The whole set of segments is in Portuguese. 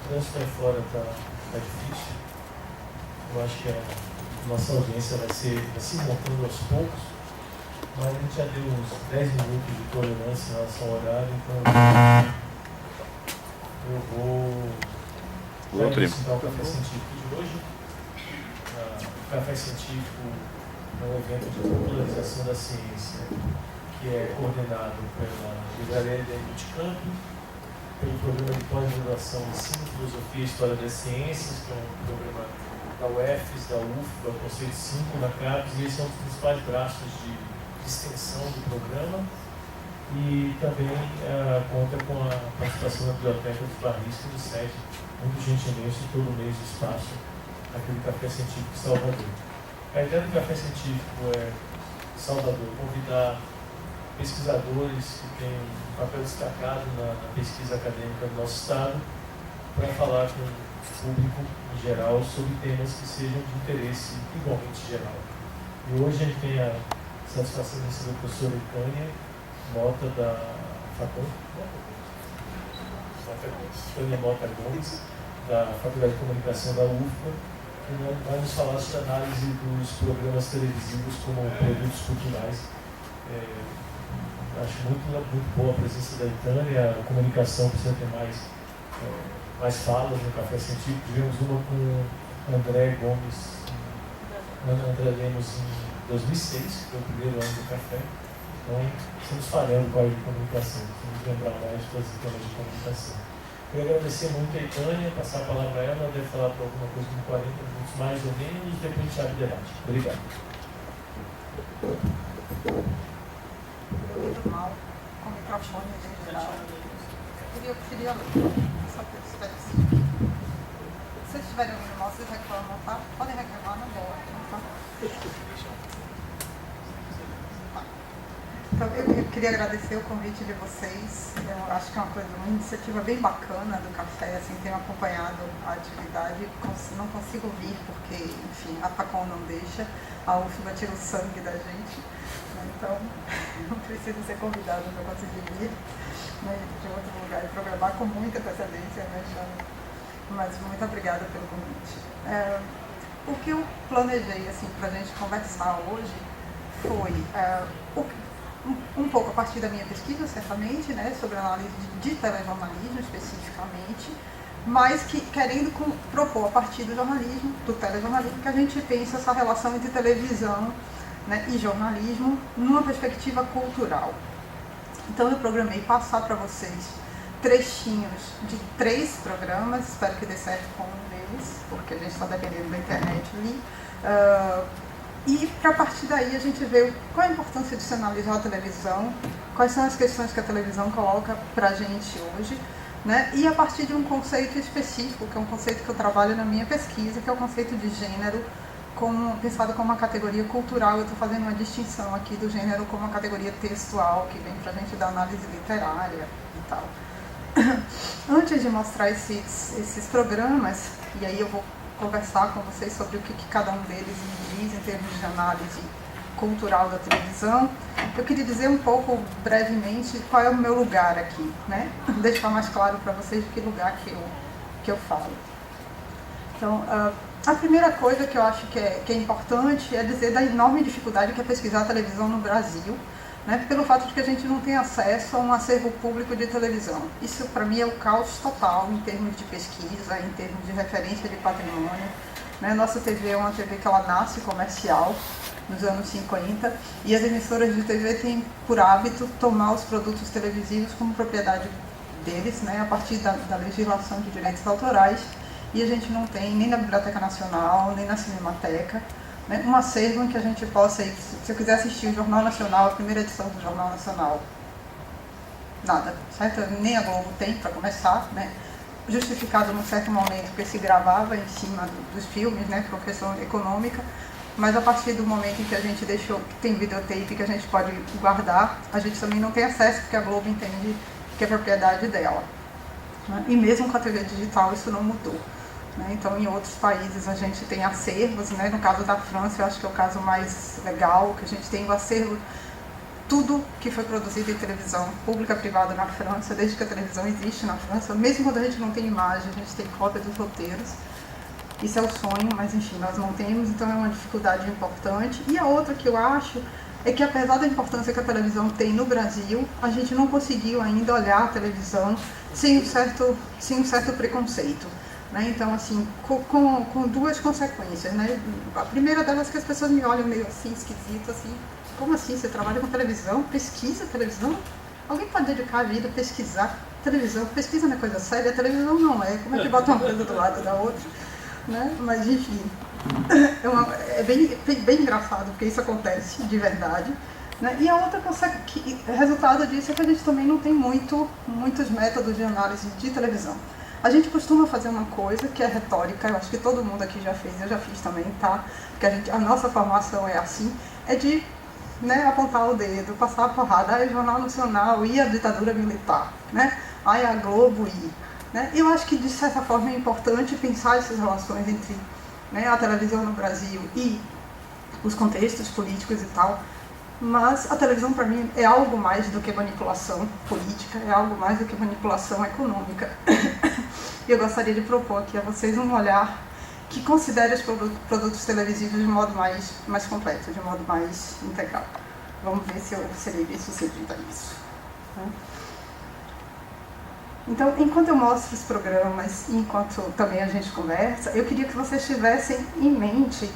trânsito aí fora tá difícil. Eu acho que a nossa audiência vai se montando aos poucos, mas a gente já deu uns 10 minutos de tolerância em relação ao horário, então eu vou apresentar o Café Científico de hoje. O Café Científico é um evento de popularização da ciência, que é coordenado pela Livraria de Bootcamp, pelo programa de pós-graduação em Ensino, Filosofia e História das Ciências, que é um programa da UFES, da UFBA, Conceito 5, da CAPES, e esses são os principais braços de extensão do programa. E também conta com a participação da Biblioteca dos Barristas do SED, muito gentilmente, todo mês de espaço, aquele Café Científico de Salvador. A ideia do Café Científico é, Salvador, convidar pesquisadores que têm um papel destacado na pesquisa acadêmica do nosso Estado para falar com o público em geral sobre temas que sejam de interesse igualmente geral. E hoje a gente tem a satisfação de receber a professora Tânia Mota da Tânia Mota Gomes, da Faculdade de Comunicação da UFBA, que vai nos falar sobre a análise dos programas televisivos como produtos culturais. Acho muito boa a presença da Tânia. A comunicação precisa ter mais falas no Café Científico. Tivemos uma com André Lemos em 2006, que foi o primeiro ano do Café. Então, estamos falhando com a área de comunicação. Temos que lembrar mais de todos os temas de comunicação. Eu quero agradecer muito a Tânia, passar a palavra a ela. Ela deve falar por alguma coisa de 40 minutos mais ou menos, e depois a gente abre o debate. Obrigado. Muito mal, com o microfone em geral. Eu queria ler, só que eu espero assim. Se vocês estiverem ouvindo mal, vocês reclamam, tá? Podem reclamar na boa. Tá? Então, eu queria agradecer o convite de vocês. Eu acho que é uma iniciativa bem bacana do Café, assim, tenho acompanhado a atividade. Não consigo vir porque, enfim, a Facom não deixa, a UFBA tira o sangue da gente. Então, não preciso ser convidado para conseguir vir, né, de outro lugar e programar com muita antecedência, né, mas muito obrigada pelo convite. O que eu planejei assim, para a gente conversar hoje foi um pouco a partir da minha pesquisa, certamente, né, sobre análise de telejornalismo especificamente, mas que querendo propor a partir do jornalismo, do telejornalismo, que a gente pense essa relação entre televisão, né, e jornalismo numa perspectiva cultural. Então eu programei passar para vocês trechinhos de 3 programas, espero que dê certo com um deles, porque a gente está dependendo da internet ali, e para partir daí a gente vê qual a importância de se analisar a televisão, quais são as questões que a televisão coloca para a gente hoje, né, e a partir de um conceito específico, que é um conceito que eu trabalho na minha pesquisa, que é o conceito de gênero, pensado como uma categoria cultural. Eu estou fazendo uma distinção aqui do gênero como uma categoria textual, que vem para a gente da análise literária e tal. Antes de mostrar esses programas, e aí eu vou conversar com vocês sobre o que cada um deles me diz em termos de análise cultural da televisão, eu queria dizer um pouco, brevemente, qual é o meu lugar aqui, né? Deixar mais claro para vocês de que lugar que eu falo. Então, a primeira coisa que eu acho que é importante é dizer da enorme dificuldade que é pesquisar a televisão no Brasil, né, pelo fato de que a gente não tem acesso a um acervo público de televisão. Isso, para mim, é o caos total em termos de pesquisa, em termos de referência de patrimônio. Né? Nossa TV é uma TV que ela nasce comercial, nos anos 50, e as emissoras de TV têm por hábito tomar os produtos televisivos como propriedade deles, né, a partir da legislação de direitos autorais. E a gente não tem nem na Biblioteca Nacional, nem na Cinemateca, né, um acervo em que a gente possa, se eu quiser assistir o Jornal Nacional, a primeira edição do Jornal Nacional, nada, certo? Nem a Globo tem, para começar, né, justificado num certo momento porque se gravava em cima dos filmes, né, por questão econômica, mas a partir do momento em que a gente deixou, que tem videotape que a gente pode guardar, a gente também não tem acesso porque a Globo entende que é propriedade dela. Né? E mesmo com a TV digital isso não mudou. Né? Então, em outros países a gente tem acervos, né? No caso da França, eu acho que é o caso mais legal, que a gente tem o acervo tudo que foi produzido em televisão pública, privada na França, desde que a televisão existe na França, mesmo quando a gente não tem imagem, a gente tem cópia dos roteiros. Isso é o sonho, mas enfim, nós não temos, então é uma dificuldade importante. E a outra que eu acho é que, apesar da importância que a televisão tem no Brasil, a gente não conseguiu ainda olhar a televisão sem um certo preconceito. Né? Então, assim, com duas consequências. Né? A primeira delas é que as pessoas me olham meio assim, esquisito, assim, como assim, você trabalha com televisão? Pesquisa televisão? Alguém pode dedicar a vida a pesquisar televisão? Pesquisa não é coisa séria, a televisão não é. Como é que bota uma coisa do lado da outra? Né? Mas, enfim, é bem engraçado, porque isso acontece de verdade. Né? E a outra resultado disso é que a gente também não tem muitos métodos de análise de televisão. A gente costuma fazer uma coisa que é retórica, eu acho que todo mundo aqui já fez, eu já fiz também, tá? Porque a nossa formação é assim, é de, né, apontar o dedo, passar a porrada, aí o Jornal Nacional e a ditadura militar, né? Aí a Globo e... Né? Eu acho que, de certa forma, é importante pensar essas relações entre, né, a televisão no Brasil e os contextos políticos e tal, mas a televisão, para mim, é algo mais do que manipulação política, é algo mais do que manipulação econômica. E eu gostaria de propor aqui a vocês um olhar que considere os produtos televisivos de modo mais completo, de modo mais integral. Vamos ver se eu serei bem sucedida nisso. Né? Então, enquanto eu mostro os programas, enquanto também a gente conversa, eu queria que vocês tivessem em mente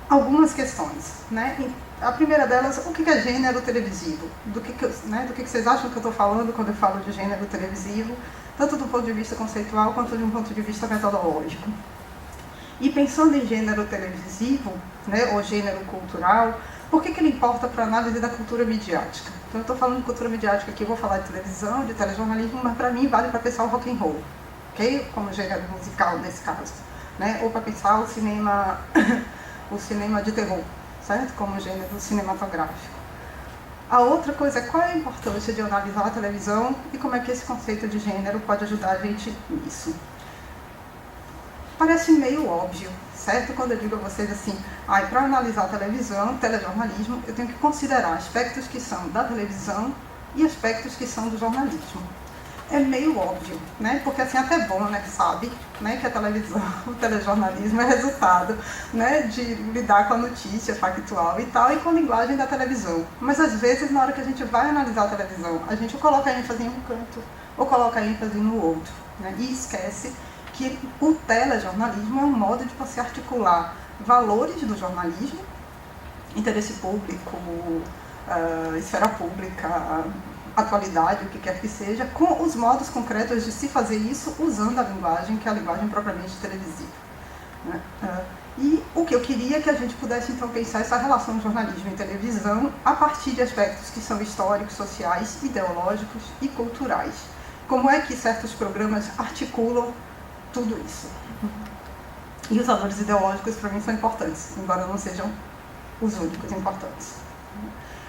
algumas questões. Né? A primeira delas, o que é gênero televisivo? Do que vocês acham que eu estou falando quando eu falo de gênero televisivo, tanto do ponto de vista conceitual quanto de um ponto de vista metodológico. E pensando em gênero televisivo, né, ou gênero cultural, por que ele importa para a análise da cultura midiática? Então eu estou falando de cultura midiática aqui, eu vou falar de televisão, de telejornalismo, mas para mim vale para pensar o rock and roll, ok? Como gênero musical nesse caso, né? Ou para pensar o cinema de terror, certo? Como gênero cinematográfico. A outra coisa é qual é a importância de analisar a televisão e como é que esse conceito de gênero pode ajudar a gente nisso. Parece meio óbvio, certo? Quando eu digo a vocês assim, para analisar a televisão, telejornalismo, eu tenho que considerar aspectos que são da televisão e aspectos que são do jornalismo. É meio óbvio, né? Porque assim, até bom, né, sabe, né, que a televisão, o telejornalismo é resultado, né, de lidar com a notícia factual e tal, e com a linguagem da televisão. Mas às vezes, na hora que a gente vai analisar a televisão, a gente coloca ênfase em um canto ou coloca ênfase no outro, né? E esquece que o telejornalismo é um modo de você articular valores do jornalismo, interesse público, esfera pública, atualidade, o que quer que seja, com os modos concretos de se fazer isso usando a linguagem, que é a linguagem propriamente televisiva. Né? E o que eu queria é que a gente pudesse então pensar essa relação jornalismo e televisão a partir de aspectos que são históricos, sociais, ideológicos e culturais. Como é que certos programas articulam tudo isso. E os valores ideológicos, para mim, são importantes, embora não sejam os únicos importantes.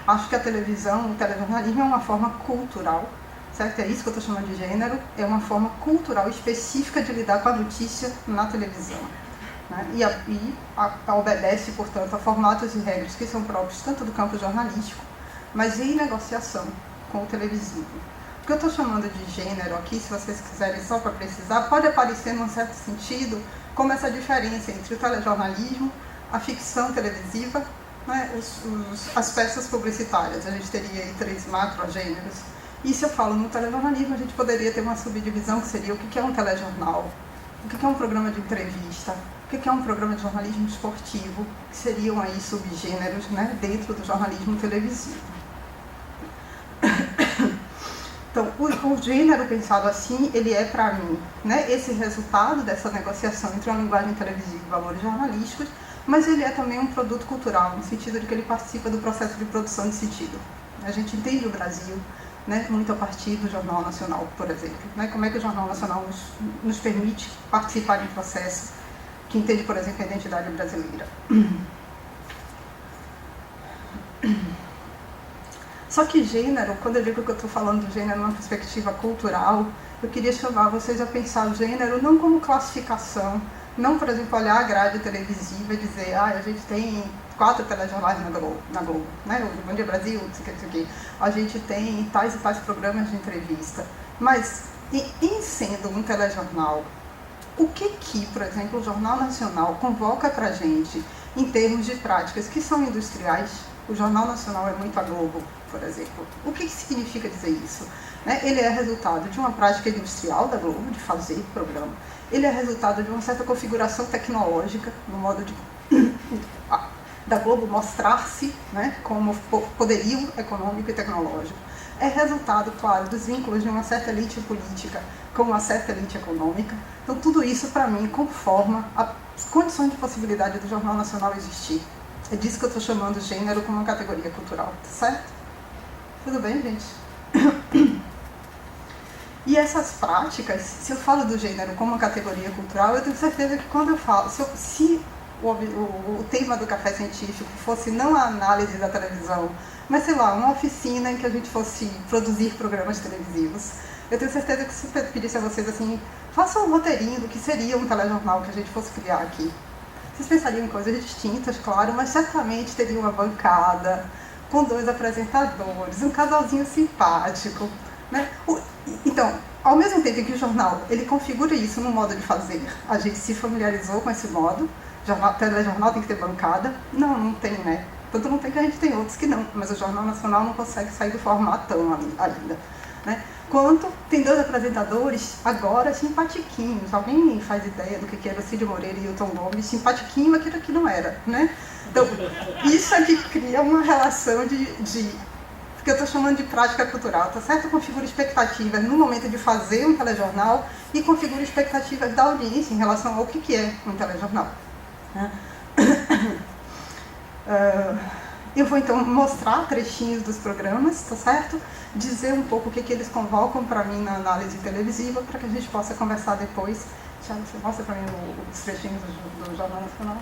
Acho que a televisão, o telejornalismo é uma forma cultural, certo? É isso que eu estou chamando de gênero, é uma forma cultural específica de lidar com a notícia na televisão. Né? E obedece, portanto, a formatos e regras que são próprios tanto do campo jornalístico, mas em negociação com o televisivo. O que eu estou chamando de gênero aqui, se vocês quiserem só para precisar, pode aparecer num certo sentido como essa diferença entre o telejornalismo, a ficção televisiva, né, as peças publicitárias. A gente teria aí 3 macrogêneros. E se eu falo no telejornalismo, a gente poderia ter uma subdivisão que seria o que é um telejornal, o que é um programa de entrevista, o que é um programa de jornalismo esportivo, que seriam aí subgêneros, né, dentro do jornalismo televisivo. Então, o gênero pensado assim, ele é para mim, né, esse resultado dessa negociação entre uma linguagem televisiva e valores jornalísticos, mas ele é também um produto cultural, no sentido de que ele participa do processo de produção de sentido. A gente entende o Brasil, né, muito a partir do Jornal Nacional, por exemplo. Né, como é que o Jornal Nacional nos permite participar de um processo que entende, por exemplo, a identidade brasileira. Só que gênero, quando eu digo que eu estou falando do gênero numa perspectiva cultural, eu queria chamar vocês a pensar o gênero não como classificação, Não, por exemplo, olhar a grade televisiva e dizer, a gente tem 4 telejornais na Globo, né? O Bom Dia Brasil, isso aqui. A gente tem tais e tais programas de entrevista. Mas, em sendo um telejornal, o que, por exemplo, o Jornal Nacional convoca para a gente em termos de práticas que são industriais? O Jornal Nacional é muito a Globo, por exemplo. O que significa dizer isso? Né? Ele é resultado de uma prática industrial da Globo, de fazer programa. Ele é resultado de uma certa configuração tecnológica, no modo de da Globo mostrar-se, né, como poderio econômico e tecnológico. É resultado, claro, dos vínculos de uma certa elite política com uma certa elite econômica. Então, tudo isso, para mim, conforma as condições de possibilidade do Jornal Nacional existir. É disso que eu estou chamando gênero como uma categoria cultural, tá certo? Tudo bem, gente? E essas práticas, se eu falo do gênero como uma categoria cultural, eu tenho certeza que quando eu falo, se o tema do café científico fosse não a análise da televisão, mas, sei lá, uma oficina em que a gente fosse produzir programas televisivos, eu tenho certeza que se eu pedisse a vocês assim, façam um roteirinho do que seria um telejornal que a gente fosse criar aqui. Vocês pensariam em coisas distintas, claro, mas certamente teria uma bancada com 2 apresentadores, um casalzinho simpático, né? Então, ao mesmo tempo que o jornal ele configura isso no modo de fazer, a gente se familiarizou com esse modo. Telejornal tem que ter bancada? Não tem, né? Tanto não tem que a gente tem outros que não, mas o Jornal Nacional não consegue sair do formatão ainda, né? Quanto tem 2 apresentadores agora simpatiquinhos. Alguém faz ideia do que era o Cid Moreira e o Hilton Gomes? Simpatiquinho, aquilo que não era, né? Então, isso aqui cria uma relação de que eu estou chamando de prática cultural, tá certo? Configura expectativas no momento de fazer um telejornal e configura expectativas da audiência em relação ao que é um telejornal. Eu vou então mostrar trechinhos dos programas, tá certo? Dizer um pouco o que eles convocam para mim na análise televisiva, para que a gente possa conversar depois. Thiago, você mostra para mim os trechinhos do Jornal Nacional?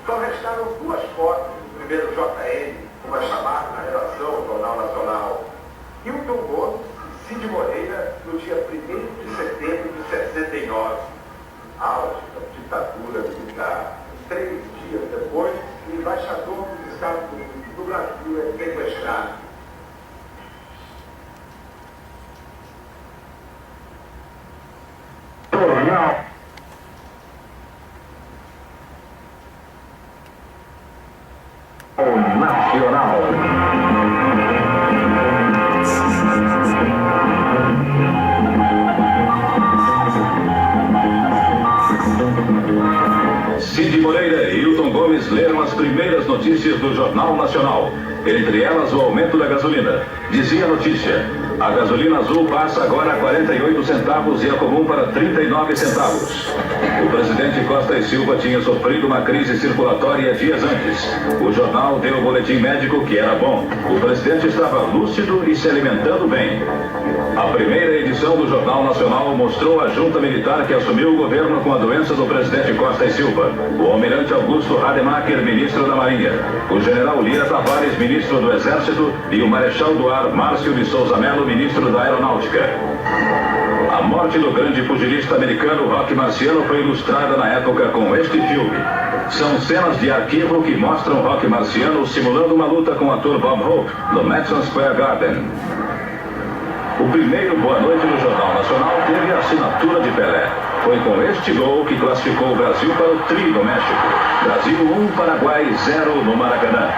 Só restaram 2 fotos, primeiro JN, uma chamada na redação do Jornal Nacional, e o Hilton Gomes e Cid Moreira no dia 1º de setembro de 69, auge da ditadura militar. 3 dias depois, o embaixador dos Estados Unidos do Brasil é sequestrado. Nacional. Cid Moreira e Hilton Gomes leram as primeiras notícias do Jornal Nacional. Entre elas, o aumento da gasolina. Dizia a notícia: a gasolina azul passa agora a 48 centavos e a comum para 39 centavos. O presidente Costa e Silva tinha sofrido uma crise circulatória dias antes. O jornal deu o boletim médico que era bom. O presidente estava lúcido e se alimentando bem. A primeira edição do Jornal Nacional mostrou a junta militar que assumiu o governo com a doença do presidente Costa e Silva. O almirante Augusto Rademacher, ministro da Marinha. O general Lira Tavares, ministro do Exército. E o marechal do ar, Márcio de Souza Mello, ministro da Aeronáutica. A morte do grande pugilista americano Roque Marciano foi ilustrada na época com este filme. São cenas de arquivo que mostram Roque Marciano simulando uma luta com o ator Bob Hope no Madison Square Garden. O primeiro Boa Noite no Jornal Nacional teve a assinatura de Pelé. Foi com este gol que classificou o Brasil para o tri do México. Brasil 1, Paraguai 0 no Maracanã.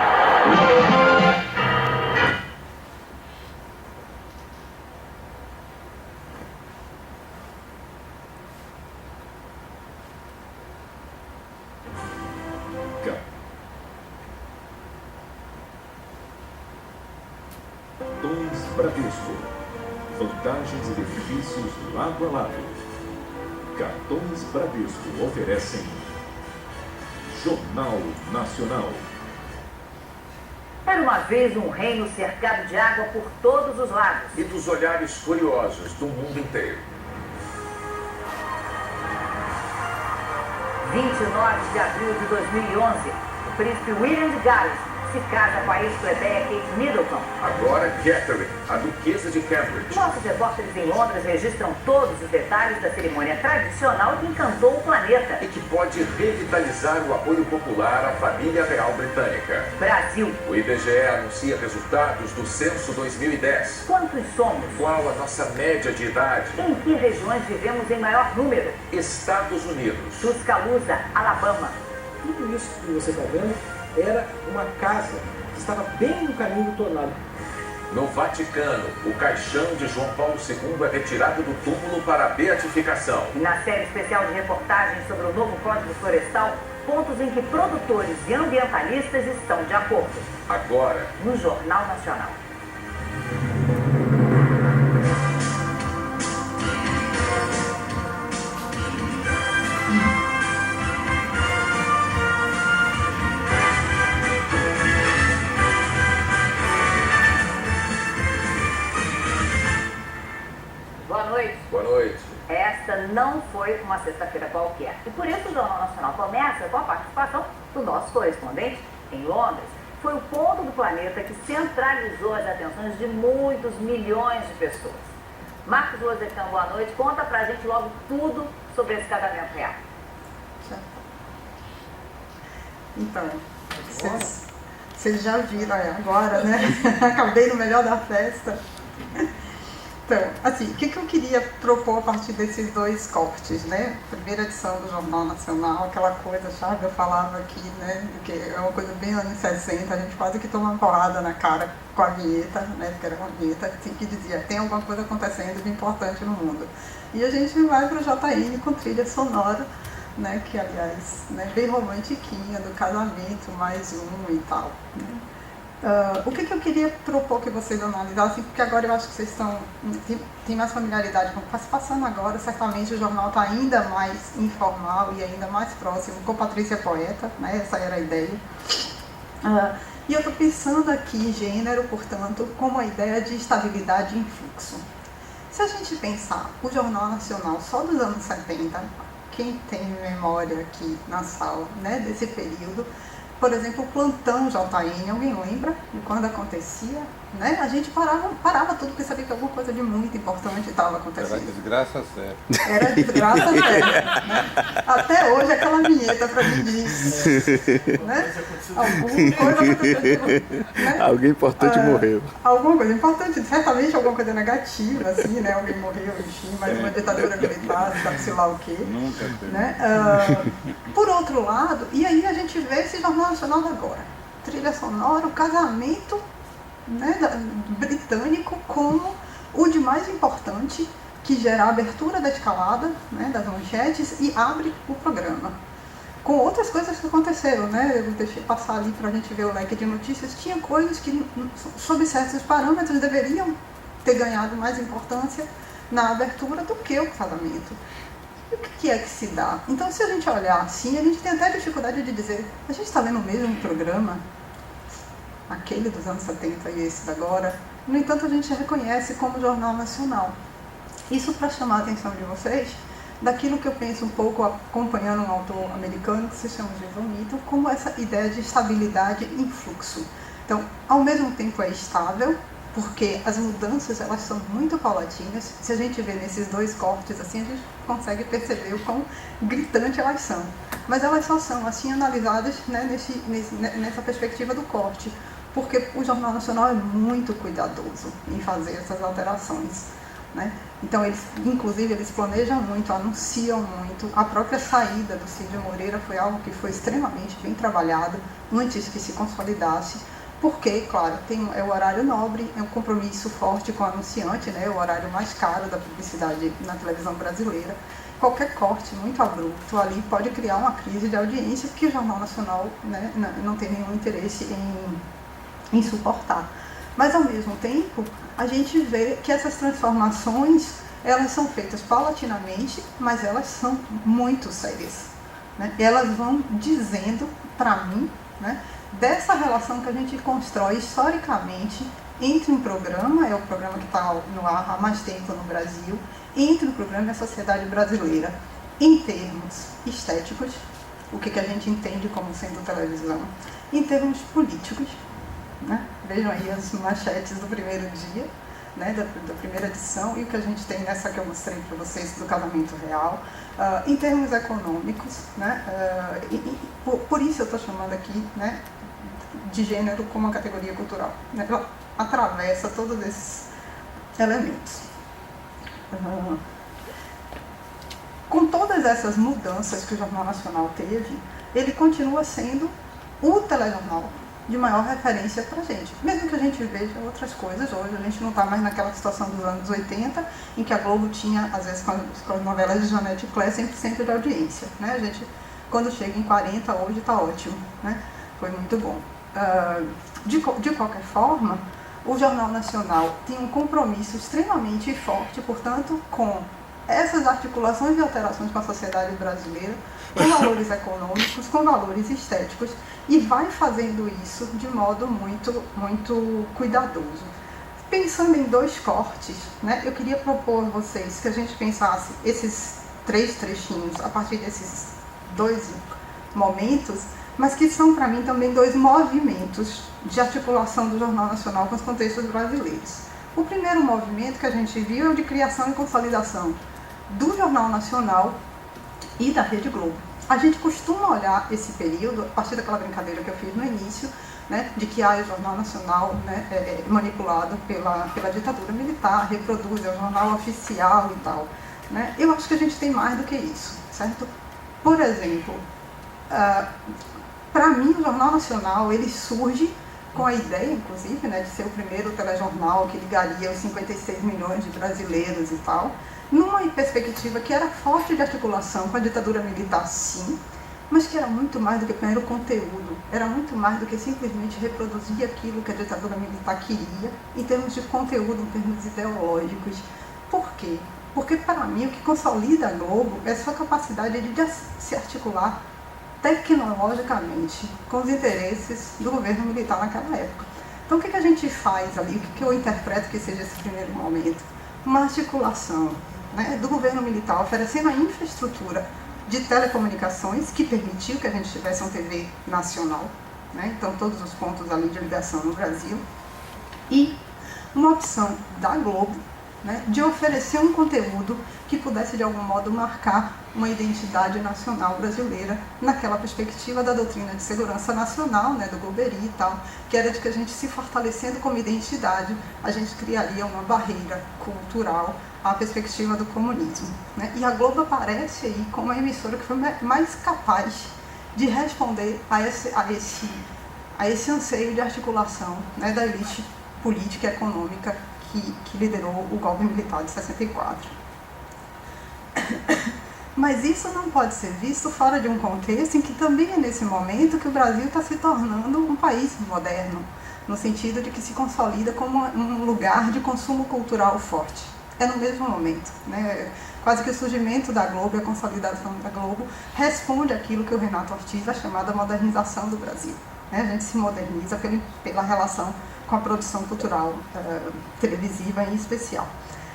Bradesco. Vantagens e benefícios lado a lado. Cartões Bradesco oferecem Jornal Nacional. Era uma vez um reino cercado de água por todos os lados. E dos olhares curiosos do mundo inteiro. 29 de abril de 2011, o príncipe William de Gales se casa com a ex-plebeia Kate Middleton. Agora Catherine, a duquesa de Cambridge. Nossos repórteres em Londres registram todos os detalhes da cerimônia tradicional que encantou o planeta. E que pode revitalizar o apoio popular à família real britânica. Brasil. O IBGE anuncia resultados do censo 2010. Quantos somos? Qual a nossa média de idade? Em que regiões vivemos em maior número? Estados Unidos. Tuscaloosa, Alabama. Tudo isso que você está vendo era uma casa que estava bem no caminho do tornado. No Vaticano, o caixão de João Paulo II é retirado do túmulo para a beatificação. Na série especial de reportagens sobre o novo Código Florestal, pontos em que produtores e ambientalistas estão de acordo. Agora, no Jornal Nacional. Boa noite. Boa noite. Esta não foi uma sexta-feira qualquer. E por isso o Jornal Nacional começa com a participação do nosso correspondente em Londres. Foi o ponto do planeta que centralizou as atenções de muitos milhões de pessoas. Marcos Losecan, boa noite. Conta pra gente logo tudo sobre esse casamento real. Então, vocês já viram agora, né? Acabei no melhor da festa. Então, assim, o que eu queria propor a partir desses dois cortes, né? Primeira edição do Jornal Nacional, aquela coisa chave, eu falava aqui, né? Que é uma coisa bem anos 60, a gente quase que toma uma porrada na cara com a vinheta, né? Porque era uma vinheta assim, que dizia, tem alguma coisa acontecendo de importante no mundo. E a gente vai para o JN com trilha sonora, né? Que, aliás, né? Bem romantiquinha, do casamento, mais um e tal, né? O que eu queria propor que vocês analisassem, porque agora eu acho que vocês têm mais familiaridade com o que está se passando agora, certamente o jornal está ainda mais informal e ainda mais próximo com Patrícia Poeta, né? Essa era a ideia. E eu estou pensando aqui em gênero, portanto, como a ideia de estabilidade em fluxo. Se a gente pensar o Jornal Nacional só dos anos 70, quem tem memória aqui na sala, né, desse período, por exemplo, o plantão JN, alguém lembra de quando acontecia? Né? A gente parava tudo porque sabia que alguma coisa de muito importante estava acontecendo. Era desgraça séria. Era desgraça séria. Né? Até hoje aquela vinheta para mim diz. Né? Alguma coisa aconteceu. Né? Alguém importante morreu. Alguma coisa importante, certamente alguma coisa negativa, assim, né? Alguém morreu, enfim, mas uma ditadura militar, sabe sei lá o quê. Nunca teve. Né? Por outro lado, e aí a gente vê esse Jornal Nacional agora. Trilha sonora, o casamento, né, britânico como o de mais importante, que gera a abertura da escalada, né, das manchetes e abre o programa. Com outras coisas que aconteceram, né, eu deixei passar ali para a gente ver o leque de notícias, tinha coisas que, sob certos parâmetros, deveriam ter ganhado mais importância na abertura do que o casamento. E o que é que se dá? Então, se a gente olhar assim, a gente tem até dificuldade de dizer, a gente está vendo o mesmo programa, aquele dos anos 70 e esse da agora. No entanto, a gente reconhece como Jornal Nacional. Isso para chamar a atenção de vocês daquilo que eu penso um pouco acompanhando um autor americano que se chama Jason Mitchell, como essa ideia de estabilidade em fluxo. Então, ao mesmo tempo é estável, porque as mudanças elas são muito paulatinas. Se a gente vê nesses dois cortes assim, a gente consegue perceber o quão gritante elas são. Mas elas só são assim analisadas, né, nessa perspectiva do corte, porque o Jornal Nacional é muito cuidadoso em fazer essas alterações, né? Então, inclusive, eles planejam muito, anunciam muito. A própria saída do Cid Moreira foi algo que foi extremamente bem trabalhado antes que se consolidasse, porque, claro, é o horário nobre, é um compromisso forte com o anunciante, né? O horário mais caro da publicidade na televisão brasileira. Qualquer corte muito abrupto ali pode criar uma crise de audiência que o Jornal Nacional, né, não tem nenhum interesse em suportar. Mas, ao mesmo tempo, a gente vê que essas transformações elas são feitas paulatinamente, mas elas são muito sérias, né? Elas vão dizendo para mim, né, dessa relação que a gente constrói historicamente entre um programa, é o programa que está no ar há mais tempo no Brasil, entre o programa e a sociedade brasileira, em termos estéticos, o que a gente entende como sendo televisão, em termos políticos, né? Vejam aí as manchetes do primeiro dia, né, da primeira edição, e o que a gente tem nessa que eu mostrei para vocês do Casamento Real, em termos econômicos, né, por isso eu estou chamando aqui, né, de gênero como uma categoria cultural, né, ela atravessa todos esses elementos. Com todas essas mudanças que o Jornal Nacional teve, ele continua sendo o telejornal de maior referência para a gente. Mesmo que a gente veja outras coisas hoje, a gente não está mais naquela situação dos anos 80, em que a Globo tinha, às vezes, com as novelas de Janete Claire, 100% de audiência, né? A gente, quando chega em 40, hoje está ótimo, né? Foi muito bom. De qualquer forma, o Jornal Nacional tem um compromisso extremamente forte, portanto, com essas articulações e alterações com a sociedade brasileira, com valores econômicos, com valores estéticos, e vai fazendo isso de modo muito cuidadoso. Pensando em dois cortes, né, eu queria propor a vocês que a gente pensasse esses 3 trechinhos a partir desses 2 momentos, mas que são para mim também 2 movimentos de articulação do Jornal Nacional com os contextos brasileiros. O primeiro movimento que a gente viu é o de criação e consolidação do Jornal Nacional e da Rede Globo. A gente costuma olhar esse período, a partir daquela brincadeira que eu fiz no início, né, de que o Jornal Nacional, né, é manipulado pela ditadura militar, reproduz, é o jornal oficial e tal, né? Eu acho que a gente tem mais do que isso, certo? Por exemplo, para mim o Jornal Nacional ele surge com a ideia, inclusive, né, de ser o primeiro telejornal que ligaria os 56 milhões de brasileiros e tal, numa perspectiva que era forte de articulação com a ditadura militar, sim, mas que era muito mais do que primeiro conteúdo, era muito mais do que simplesmente reproduzir aquilo que a ditadura militar queria, em termos de conteúdo, em termos ideológicos. Por quê? Porque, para mim, o que consolida a Globo é a sua capacidade de se articular tecnologicamente com os interesses do governo militar naquela época. Então, o que a gente faz ali, o que eu interpreto que seja esse primeiro momento? Uma articulação, né, do governo militar oferecendo a infraestrutura de telecomunicações que permitiu que a gente tivesse uma TV nacional, né, então todos os pontos ali de ligação no Brasil, e uma opção da Globo, né, de oferecer um conteúdo que pudesse de algum modo marcar uma identidade nacional brasileira naquela perspectiva da doutrina de segurança nacional, né, do Golbery e tal, que era de que a gente se fortalecendo como identidade, a gente criaria uma barreira cultural à perspectiva do comunismo, né? E a Globo aparece aí como a emissora que foi mais capaz de responder a esse anseio de articulação, né, da elite política e econômica que liderou o golpe militar de 64. Mas isso não pode ser visto fora de um contexto em que também é nesse momento que o Brasil está se tornando um país moderno, no sentido de que se consolida como um lugar de consumo cultural forte. É no mesmo momento, né? Quase que o surgimento da Globo e a consolidação da Globo responde àquilo que o Renato Ortiz vai chamar da modernização do Brasil, né? A gente se moderniza pela relação com a produção cultural televisiva em especial.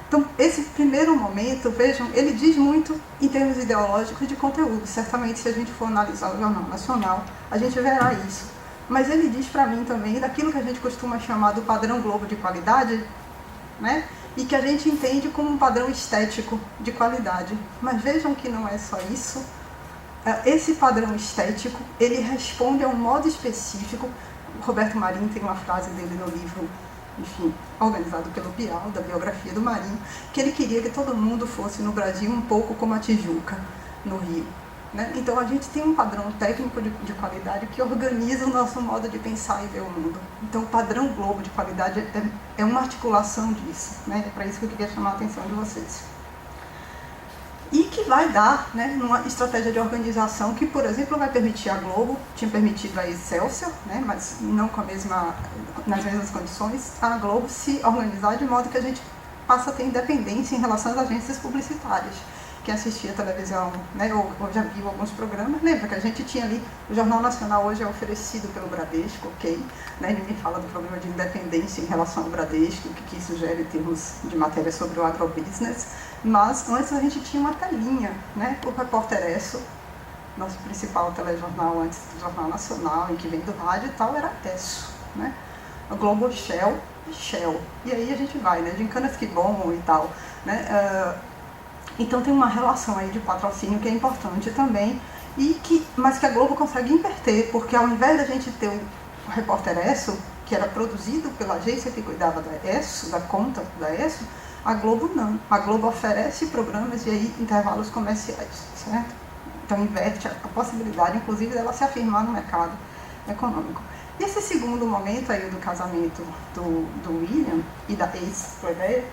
Então, esse primeiro momento, vejam, ele diz muito em termos ideológicos de conteúdo. Certamente, se a gente for analisar o Jornal Nacional, a gente verá isso. Mas ele diz para mim também daquilo que a gente costuma chamar do padrão Globo de qualidade, né? E que a gente entende como um padrão estético de qualidade. Mas vejam que não é só isso. Esse padrão estético, ele responde a um modo específico. O Roberto Marinho tem uma frase dele no livro, enfim, organizado pelo Piau, da biografia do Marinho, que ele queria que todo mundo fosse no Brasil um pouco como a Tijuca, no Rio, né? Então a gente tem um padrão técnico de qualidade que organiza o nosso modo de pensar e ver o mundo. Então o padrão Globo de qualidade é uma articulação disso, né? É para isso que eu queria chamar a atenção de vocês. E que vai dar, né, numa estratégia de organização que, por exemplo, vai permitir a Globo, tinha permitido a Excelsior, né, mas não nas mesmas condições, a Globo se organizar de modo que a gente passa a ter independência em relação às agências publicitárias. Quem assistia a televisão, né, ou já viu alguns programas, lembra que a gente tinha ali, o Jornal Nacional hoje é oferecido pelo Bradesco, ok? Né, ninguém fala do problema de independência em relação ao Bradesco, o que isso gera em termos de matéria sobre o agrobusiness, mas antes a gente tinha uma telinha, né, o Repórter Esso, nosso principal telejornal antes do Jornal Nacional, em que vem do rádio e tal, era Esso, né? O Globo Shell e Shell, e aí a gente vai, né, Gincanas que bom e tal, né? Então tem uma relação aí de patrocínio que é importante também, mas que a Globo consegue inverter, porque ao invés da gente ter o Repórter Esso, que era produzido pela agência que cuidava da Esso, da conta da Esso, a Globo não. A Globo oferece programas e aí intervalos comerciais, certo? Então inverte a possibilidade, inclusive, dela se afirmar no mercado econômico. E esse segundo momento aí do casamento do William e da ex-plebeia,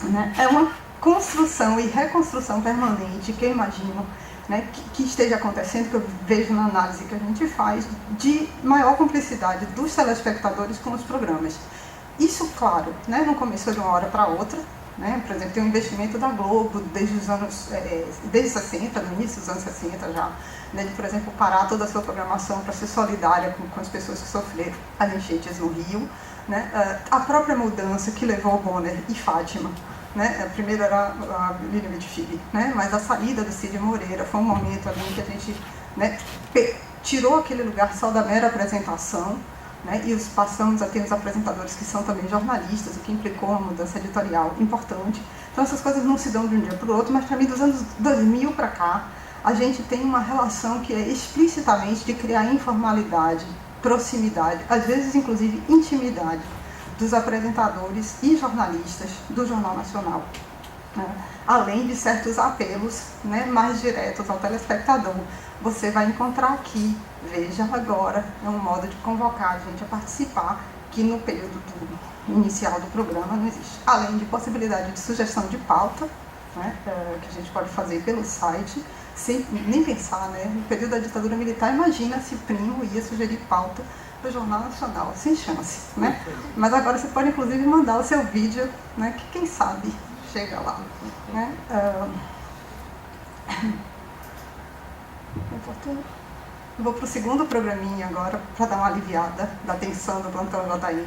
né, é uma construção e reconstrução permanente que eu imagino, né, que esteja acontecendo, que eu vejo na análise que a gente faz, de maior cumplicidade dos telespectadores com os programas. Isso, claro, né, não começou de uma hora para outra, né, por exemplo, tem um investimento da Globo desde os anos, desde 60, no início dos anos 60 já, né, de, por exemplo, parar toda a sua programação para ser solidária com as pessoas que sofreram as enchentes no Rio, né, a própria mudança que levou o Bonner e Fátima, né, primeiro era a Lilian Medfilli, né, mas a saída do Cid Moreira foi um momento ali em que a gente, né, tirou aquele lugar só da mera apresentação, né, e passamos a ter os apresentadores que são também jornalistas, o que implicou uma mudança editorial importante. Então essas coisas não se dão de um dia para o outro, mas para mim dos anos 2000 para cá, a gente tem uma relação que é explicitamente de criar informalidade, proximidade, às vezes inclusive intimidade, dos apresentadores e jornalistas do Jornal Nacional, né? Além de certos apelos, né, mais diretos ao telespectador. Você vai encontrar aqui, veja agora, é um modo de convocar a gente a participar, que no período inicial do programa não existe. Além de possibilidade de sugestão de pauta, né, que a gente pode fazer pelo site, sem nem pensar, né, no período da ditadura militar, imagina se Primo ia sugerir pauta para o Jornal Nacional, sem chance, né? Mas agora você pode inclusive mandar o seu vídeo, né, que quem sabe chega lá, né? Vou para o segundo programinha agora, para dar uma aliviada da tensão do plantão JN.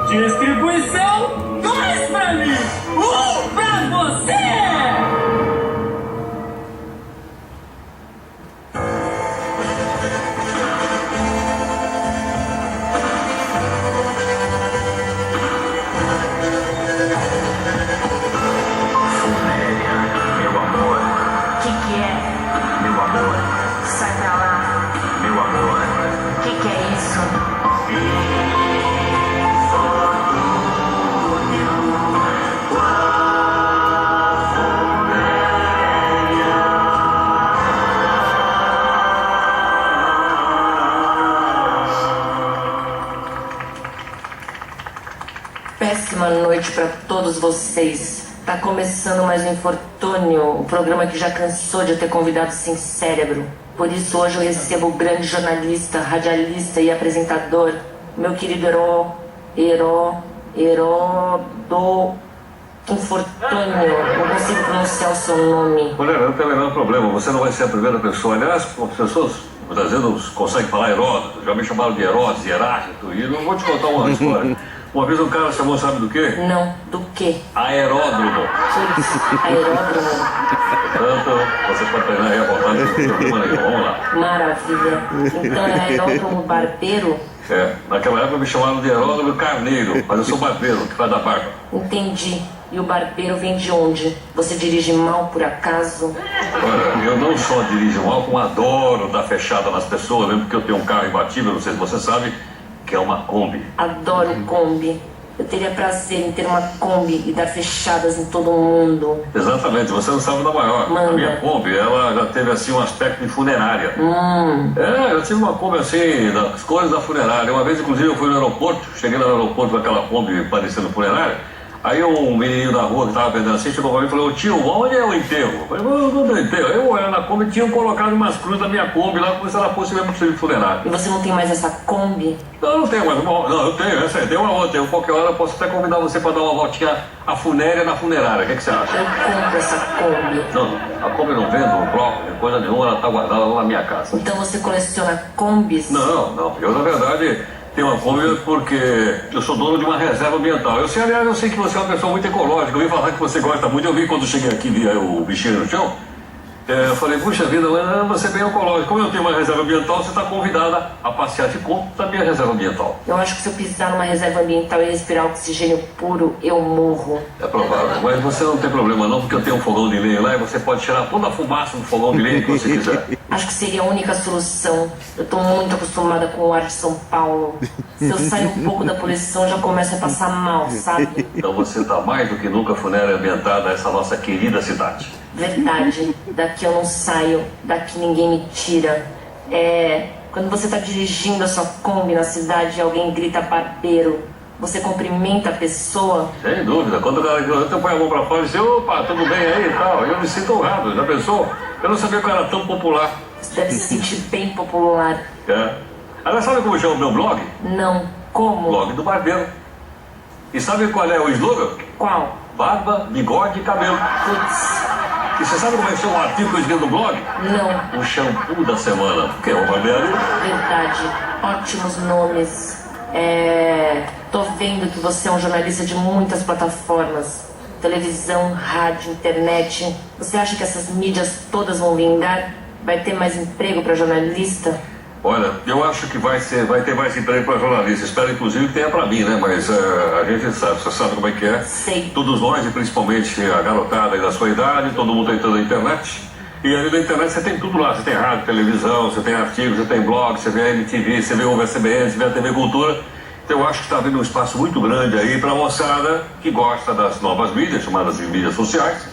Distribuição 2 pra mim, 1 pra você! Funéria, meu amor. Que é? Meu amor, Sai pra lá. meu amor. Que é isso? Péssima noite para todos vocês. Tá começando mais um Infortúnio, o programa que já cansou de ter convidados sem cérebro. Por isso hoje eu recebo o grande jornalista, radialista e apresentador, meu querido do Infortúnio. Não consigo pronunciar o seu nome. Mulher, não tem o menor problema, você não vai ser a primeira pessoa. Aliás, as pessoas brasileiras conseguem falar Heródoto, já me chamaram de Herodes, Heráclito, e não vou te contar uma história. Uma vez um cara chamou, sabe do quê? Não, do quê? Aeródromo. Aeródromo. Portanto, você pode treinar aí à vontade, não tem problema nenhum. Vamos lá. Maravilha. Então é aeródromo barbeiro? É, naquela época me chamaram de Heródoto Carneiro, mas eu sou barbeiro, que faz da barba. Entendi. E o barbeiro vem de onde? Você dirige mal por acaso? Olha, eu não só dirijo mal, como adoro dar fechada nas pessoas, mesmo porque eu tenho um carro imbatível, não sei se você sabe, que é uma Kombi. Adoro Kombi. Eu teria prazer em ter uma Kombi e dar fechadas em todo mundo. Exatamente, você não sabe da maior. Manda. A minha Kombi, ela já teve assim um aspecto de funerária. Eu tive uma Kombi assim, das cores da funerária. Uma vez, inclusive, eu fui no aeroporto, cheguei lá no aeroporto com aquela Kombi parecendo funerária. Aí um menino da rua que estava vendendo assim chegou para mim e falou: tio, onde é o enterro? Eu falei: não tem enterro. Aí eu olhando na Kombi, tinham colocado umas cruzes na minha Kombi lá, como se ela fosse mesmo de funerária. E você não tem mais essa Kombi? Não tenho mais. Não, eu tenho, essa aí, tem uma outra. Qualquer hora eu posso até convidar você para dar uma voltinha a funéria na funerária. O que você acha? Eu compro essa Kombi. Não, a Kombi não vendo, não bloco, coisa nenhuma, ela está guardada lá na minha casa. Então você coleciona Kombis? Não. Eu, na verdade, tenho uma Kombi porque eu sou dono de uma reserva ambiental. Aliás, eu sei que você é uma pessoa muito ecológica. Eu vi falar que você gosta muito. Eu vi quando cheguei aqui, vi o bichinho no chão. Eu falei: puxa vida, você é bem ecológico. Como eu tenho uma reserva ambiental, você está convidada a passear de conta da minha reserva ambiental. Eu acho que se eu pisar numa reserva ambiental e respirar oxigênio puro, eu morro. É provável, mas você não tem problema não, porque eu tenho um fogão de lenha lá e você pode tirar toda a fumaça do fogão de lenha que você quiser. Acho que seria a única solução. Eu tô muito acostumada com o ar de São Paulo. Se eu sair um pouco da poluição, já começo a passar mal, sabe? Então você tá mais do que nunca funérea ambientada a essa nossa querida cidade. Verdade. Daqui eu não saio. Daqui ninguém me tira. Quando você tá dirigindo a sua Kombi na cidade e alguém grita barbeiro, você cumprimenta a pessoa? Sem dúvida. Quando o cara põe a mão pra fora e diz: opa, tudo bem aí e tal, eu me sinto honrado. Já pensou? Eu não sabia que eu era tão popular. Você deve se sentir bem popular. Agora, sabe como chama o meu blog? Não. Como? Blog do Barbeiro. E sabe qual é o slogan? Qual? Barba, bigode e cabelo. Putz. E você sabe como é que chama o artigo que eu escrevi no blog? Não. O shampoo da semana, que é o barbeiro. Verdade. Ótimos nomes. Tô vendo que você é um jornalista de muitas plataformas. Televisão, rádio, internet. Você acha que essas mídias todas vão vingar? Vai ter mais emprego para jornalista? Olha, eu acho que vai ter mais emprego para jornalista. Espero, inclusive, que tenha para mim, né? Mas a gente sabe, você sabe como é que é. Sei. Todos nós, e principalmente a garotada aí da sua idade, todo mundo entrando na internet. E ali na internet você tem tudo lá. Você tem rádio, televisão, você tem artigos, você tem blog, você vê a MTV, você vê o VCBN, você vê a TV Cultura. Então eu acho que está havendo um espaço muito grande aí para a moçada que gosta das novas mídias, chamadas de mídias sociais,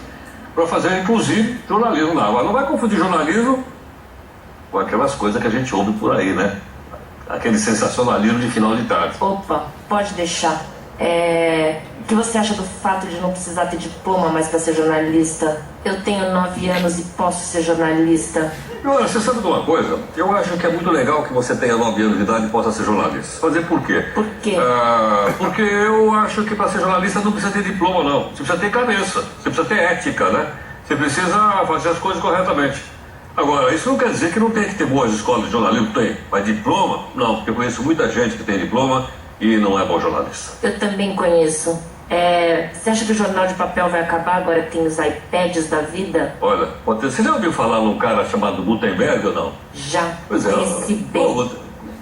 para fazer, inclusive, jornalismo. Agora, não vai confundir jornalismo com aquelas coisas que a gente ouve por aí, né? Aquele sensacionalismo de final de tarde. Opa, pode deixar. O que você acha do fato de não precisar ter diploma mais para ser jornalista? Eu tenho 9 anos e posso ser jornalista. Olha, você sabe de uma coisa? Eu acho que é muito legal que você tenha 9 anos de idade e possa ser jornalista. Fazer por quê? Por quê? Porque eu acho que para ser jornalista não precisa ter diploma, não. Você precisa ter cabeça, você precisa ter ética, né? Você precisa fazer as coisas corretamente. Agora, isso não quer dizer que não tem que ter boas escolas de jornalismo. Tem. Mas diploma? Não, porque eu conheço muita gente que tem diploma e não é bom jornalista. Eu também conheço. Você acha que o jornal de papel vai acabar agora que tem os iPads da vida? Olha, você já ouviu falar num cara chamado Gutenberg ou não? Já. Pois é. Conheci bem.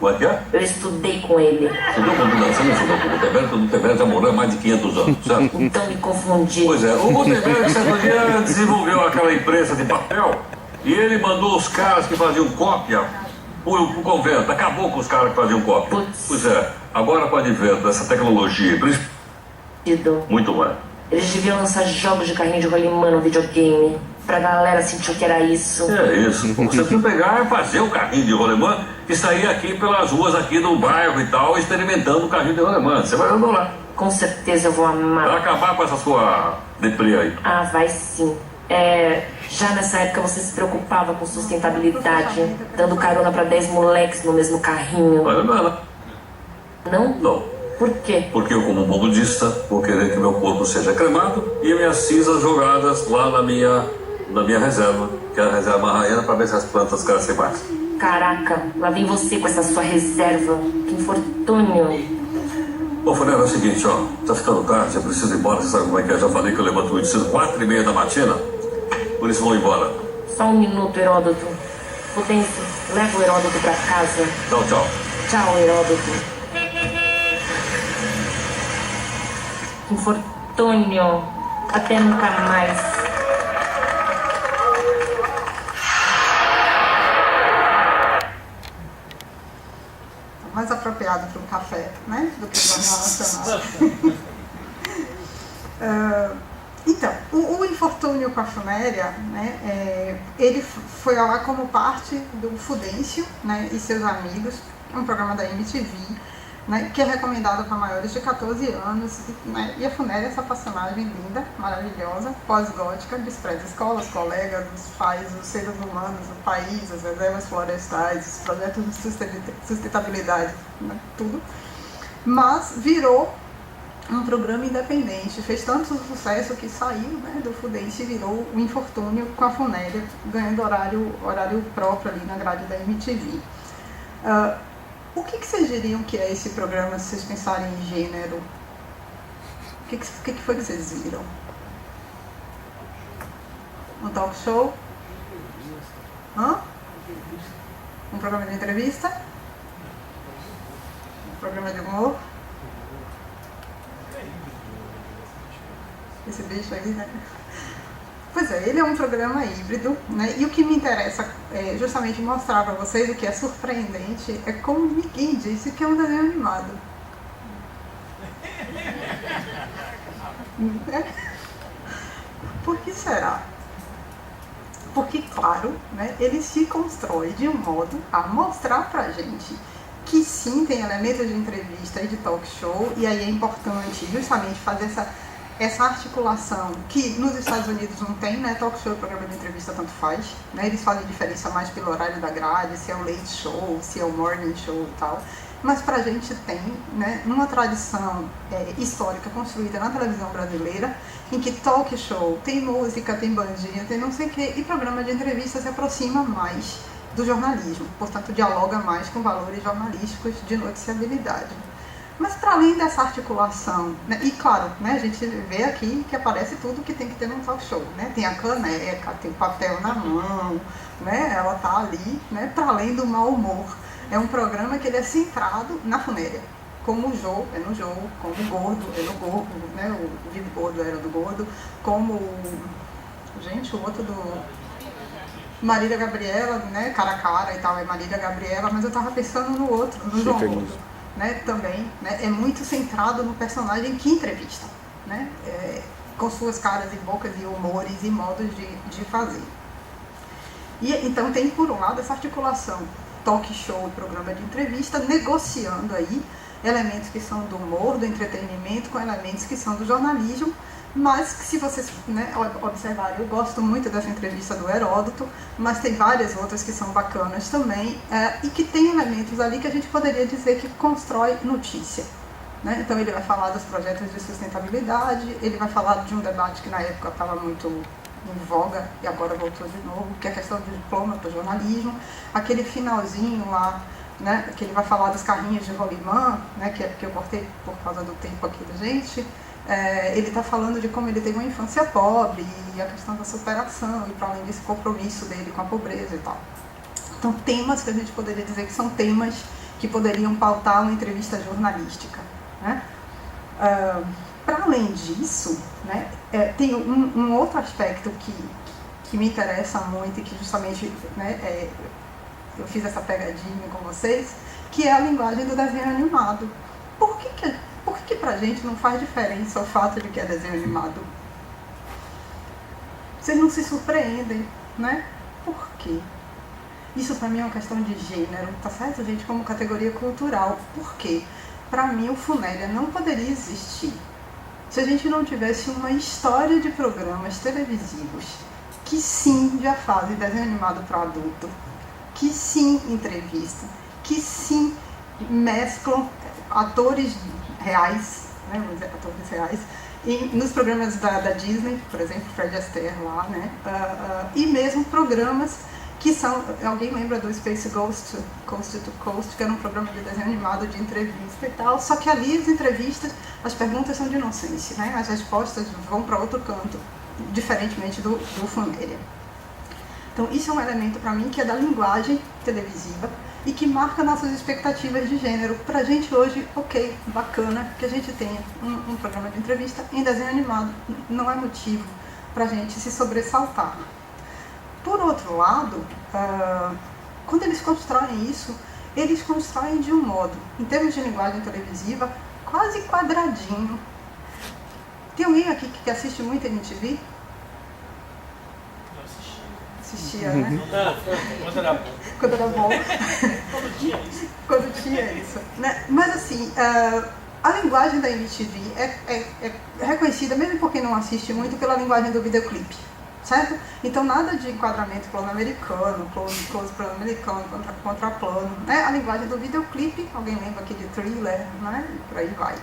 Como é que é? Eu estudei com ele. Estudou com ele? Você não estudou com o Gutenberg? O Gutenberg já morreu há mais de 500 anos, certo? Então me confundi. Pois é, o Gutenberg certo dia desenvolveu aquela imprensa de papel e ele mandou os caras que faziam cópia pro convento. Acabou com os caras que faziam cópia. Pois é, agora com o advento dessa tecnologia, muito mais. Eles deviam lançar jogos de carrinho de rolimã no videogame, pra galera sentir o que era isso. É isso. Você precisa pegar e fazer o carrinho de rolimã e sair aqui pelas ruas aqui do bairro e tal, experimentando o carrinho de rolimã. Você vai adorar. Com certeza eu vou amar. Vai acabar com essa sua deprê aí. Ah, vai sim. Já nessa época você se preocupava com sustentabilidade, dando carona pra 10 moleques no mesmo carrinho. Olha, não. Não. Por quê? Porque eu, como bom budista, vou querer que meu corpo seja cremado e minhas cinzas jogadas lá na minha reserva, que é a reserva Mahayana, para ver se as plantas crescem mais. Caraca, lá vem você com essa sua reserva. Que infortúnio. Bom, Fanera, é o seguinte, ó, tá ficando tarde, eu preciso ir embora, você sabe como é que é? Já falei que eu levanto muito cedo, 4h30 da matina, por isso vou embora. Só um minuto, Heródoto. Potência, leva o Heródoto pra casa. Tchau, tchau. Tchau, Heródoto. Que infortúnio. Até nunca mais. Mais apropriado apropriado para um café, né, do que o Jornal Nacional. Então, o Infortúnio com a Funéria, né, ele foi lá como parte do Fudêncio, né, e seus amigos, um programa da MTV, né, que é recomendado para maiores de 14 anos, né, e a Funéria é essa personagem linda, maravilhosa, pós-gótica, despreza escolas, colegas, os pais, os seres humanos, o país, as reservas florestais, os projetos de sustentabilidade, né, tudo, mas virou um programa independente, fez tanto sucesso que saiu, né, do Fudêncio e virou o Infortúnio com a Funéria, ganhando horário próprio ali na grade da MTV. O que vocês diriam que é esse programa, se vocês pensarem em gênero? O que foi que vocês viram? Um talk show? Um programa de entrevista? Um programa de humor? Esse bicho aí, né? Pois é, ele é um programa híbrido, né? E o que me interessa é justamente mostrar para vocês o que é surpreendente é como ninguém disse que é um desenho animado. Por que será? Porque, claro, né, ele se constrói de um modo a mostrar pra gente que sim, tem elementos de entrevista e de talk show, e aí é importante justamente fazer essa articulação que nos Estados Unidos não tem, né? Talk show e programa de entrevista tanto faz, né? Eles fazem diferença mais pelo horário da grade, se é o late show, se é o morning show e tal. Mas pra gente tem, né, numa tradição histórica construída na televisão brasileira, em que talk show tem música, tem bandinha, tem não sei o quê, e programa de entrevista se aproxima mais do jornalismo, portanto dialoga mais com valores jornalísticos de noticiabilidade. Mas para além dessa articulação, né, e claro, né, a gente vê aqui que aparece tudo que tem que ter num talk show, né? Tem a caneca, tem o papel na mão, né? Ela tá ali, né, para além do mau humor. É um programa que ele é centrado na funéria. Como o Jô é no Jô, como o Gordo é no Gordo, né? O Vivo Gordo era do Gordo, como gente, o outro do Marília Gabriela, né? Cara a cara e tal, é Marília Gabriela, mas eu tava pensando no outro, no João Gordo. Né, também, né, é muito centrado no personagem que entrevista, né, com suas caras e bocas e humores e modos de fazer. E então tem por um lado essa articulação talk show, programa de entrevista, negociando aí elementos que são do humor, do entretenimento, com elementos que são do jornalismo, mas que, se vocês, né, observarem, eu gosto muito dessa entrevista do Heródoto, mas tem várias outras que são bacanas também, e que tem elementos ali que a gente poderia dizer que constrói notícia, né? Então ele vai falar dos projetos de sustentabilidade, ele vai falar de um debate que na época estava muito em voga e agora voltou de novo, que é a questão do diploma para o jornalismo, aquele finalzinho lá, né, que ele vai falar dos carrinhos de rolimã, né, que é porque eu cortei por causa do tempo aqui da gente. Ele está falando de como ele teve uma infância pobre e a questão da superação e, para além desse compromisso dele com a pobreza e tal. Então, temas que a gente poderia dizer que são temas que poderiam pautar uma entrevista jornalística, né? Para além disso, né, tem um outro aspecto que me interessa muito e que justamente, né, eu fiz essa pegadinha com vocês, que é a linguagem do desenho animado. Por que pra gente não faz diferença o fato de que é desenho animado? Vocês não se surpreendem, né? Por quê? Isso pra mim é uma questão de gênero, tá certo, gente? Como categoria cultural. Por quê? Pra mim o Funéria não poderia existir se a gente não tivesse uma história de programas televisivos que sim já fazem desenho animado para adulto, que sim entrevistam, que sim mesclam atores reais, né, vamos dizer, atores reais, nos programas da Disney, por exemplo, Fred Astaire lá, né, e mesmo programas que são, alguém lembra do Space Ghost, Coast to Coast, que era um programa de desenho animado de entrevista e tal, só que ali as entrevistas, as perguntas são de inocência, né, as respostas vão para outro canto, diferentemente do Funéria. Então isso é um elemento para mim que é da linguagem televisiva e que marca nossas expectativas de gênero. Pra gente hoje, ok, bacana que a gente tenha um programa de entrevista em desenho animado, não é motivo pra gente se sobressaltar. Por outro lado, quando eles constroem isso, eles constroem de um modo, em termos de linguagem televisiva, quase quadradinho. Tem alguém aqui que assiste muito MTV? Assistia, né? Quando era bom. Quando era bom. Quando tinha isso. Quando tinha isso. Né? Mas assim, a linguagem da MTV é reconhecida, mesmo por quem não assiste muito, pela linguagem do videoclipe. Certo? Então nada de enquadramento plano americano, close plano americano, contraplano, né? A linguagem do videoclipe, alguém lembra aqui de Thriller, né? E por aí vai.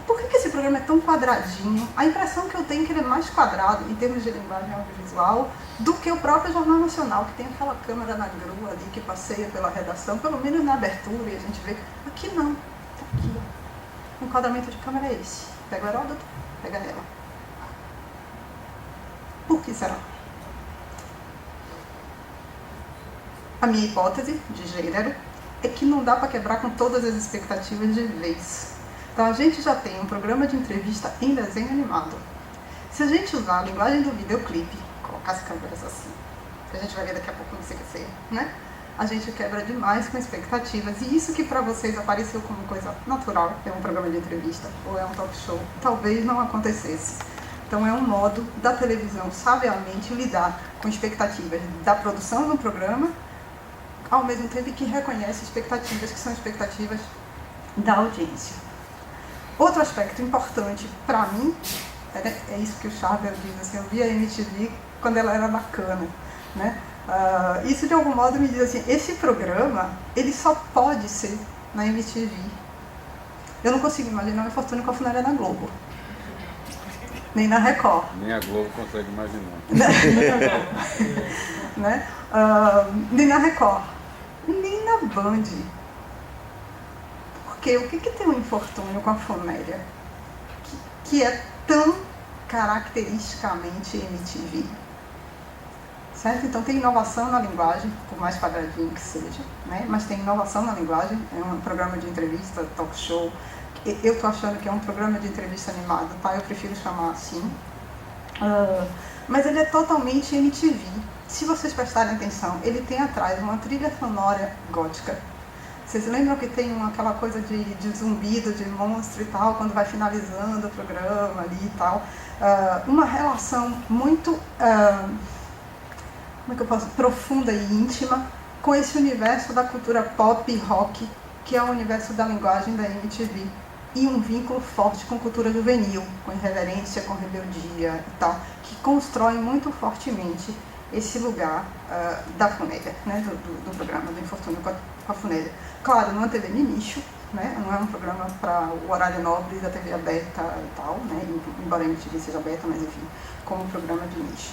Por que esse programa é tão quadradinho? A impressão que eu tenho é que ele é mais quadrado em termos de linguagem audiovisual do que o próprio Jornal Nacional, que tem aquela câmera na grua ali que passeia pela redação, pelo menos na abertura, e a gente vê. Aqui não, tá aqui, ó. O enquadramento de câmera é esse. Pega o Heródoto, pega ela. Por que será? A minha hipótese de gênero é que não dá para quebrar com todas as expectativas de vez. Então a gente já tem um programa de entrevista em desenho animado. Se a gente usar a linguagem do videoclipe, colocar as câmeras assim, que a gente vai ver daqui a pouco no CQC, né? A gente quebra demais com expectativas. E isso que para vocês apareceu como coisa natural, é um programa de entrevista ou é um talk show, talvez não acontecesse. Então é um modo da televisão sabiamente lidar com expectativas da produção do programa, ao mesmo tempo que reconhece expectativas que são expectativas da audiência. Outro aspecto importante para mim, é isso que o Charvel diz, assim, eu via a MTV quando ela era bacana, né? Isso de algum modo me diz assim, esse programa, ele só pode ser na MTV. Eu não consigo imaginar o Infortúnio com a Funéria na Globo. Nem na Record. Nem a Globo consegue imaginar. Né? Nem na Record. Nem na Band. Porque o que tem um Infortúnio com a Funéria que é tão caracteristicamente MTV? Certo? Então tem inovação na linguagem, por mais quadradinho que seja, né? Mas tem inovação na linguagem, é um programa de entrevista, talk show. Eu estou achando que é um programa de entrevista animado, tá? Eu prefiro chamar assim. Mas ele é totalmente MTV. Se vocês prestarem atenção, ele tem atrás uma trilha sonora gótica. Vocês lembram que tem aquela coisa de zumbido, de monstro e tal, quando vai finalizando o programa ali e tal. Uma relação muito, como é que eu posso, profunda e íntima com esse universo da cultura pop e rock, que é o universo da linguagem da MTV. E um vínculo forte com cultura juvenil, com irreverência, com rebeldia e tal, que constrói muito fortemente esse lugar da Funéria, né, do programa do Infortúnio com a Funéria. Claro, numa TV de nicho, né, não é um programa para o horário nobre da TV aberta e tal, né, embora a MTV seja aberta, mas enfim, como um programa de nicho.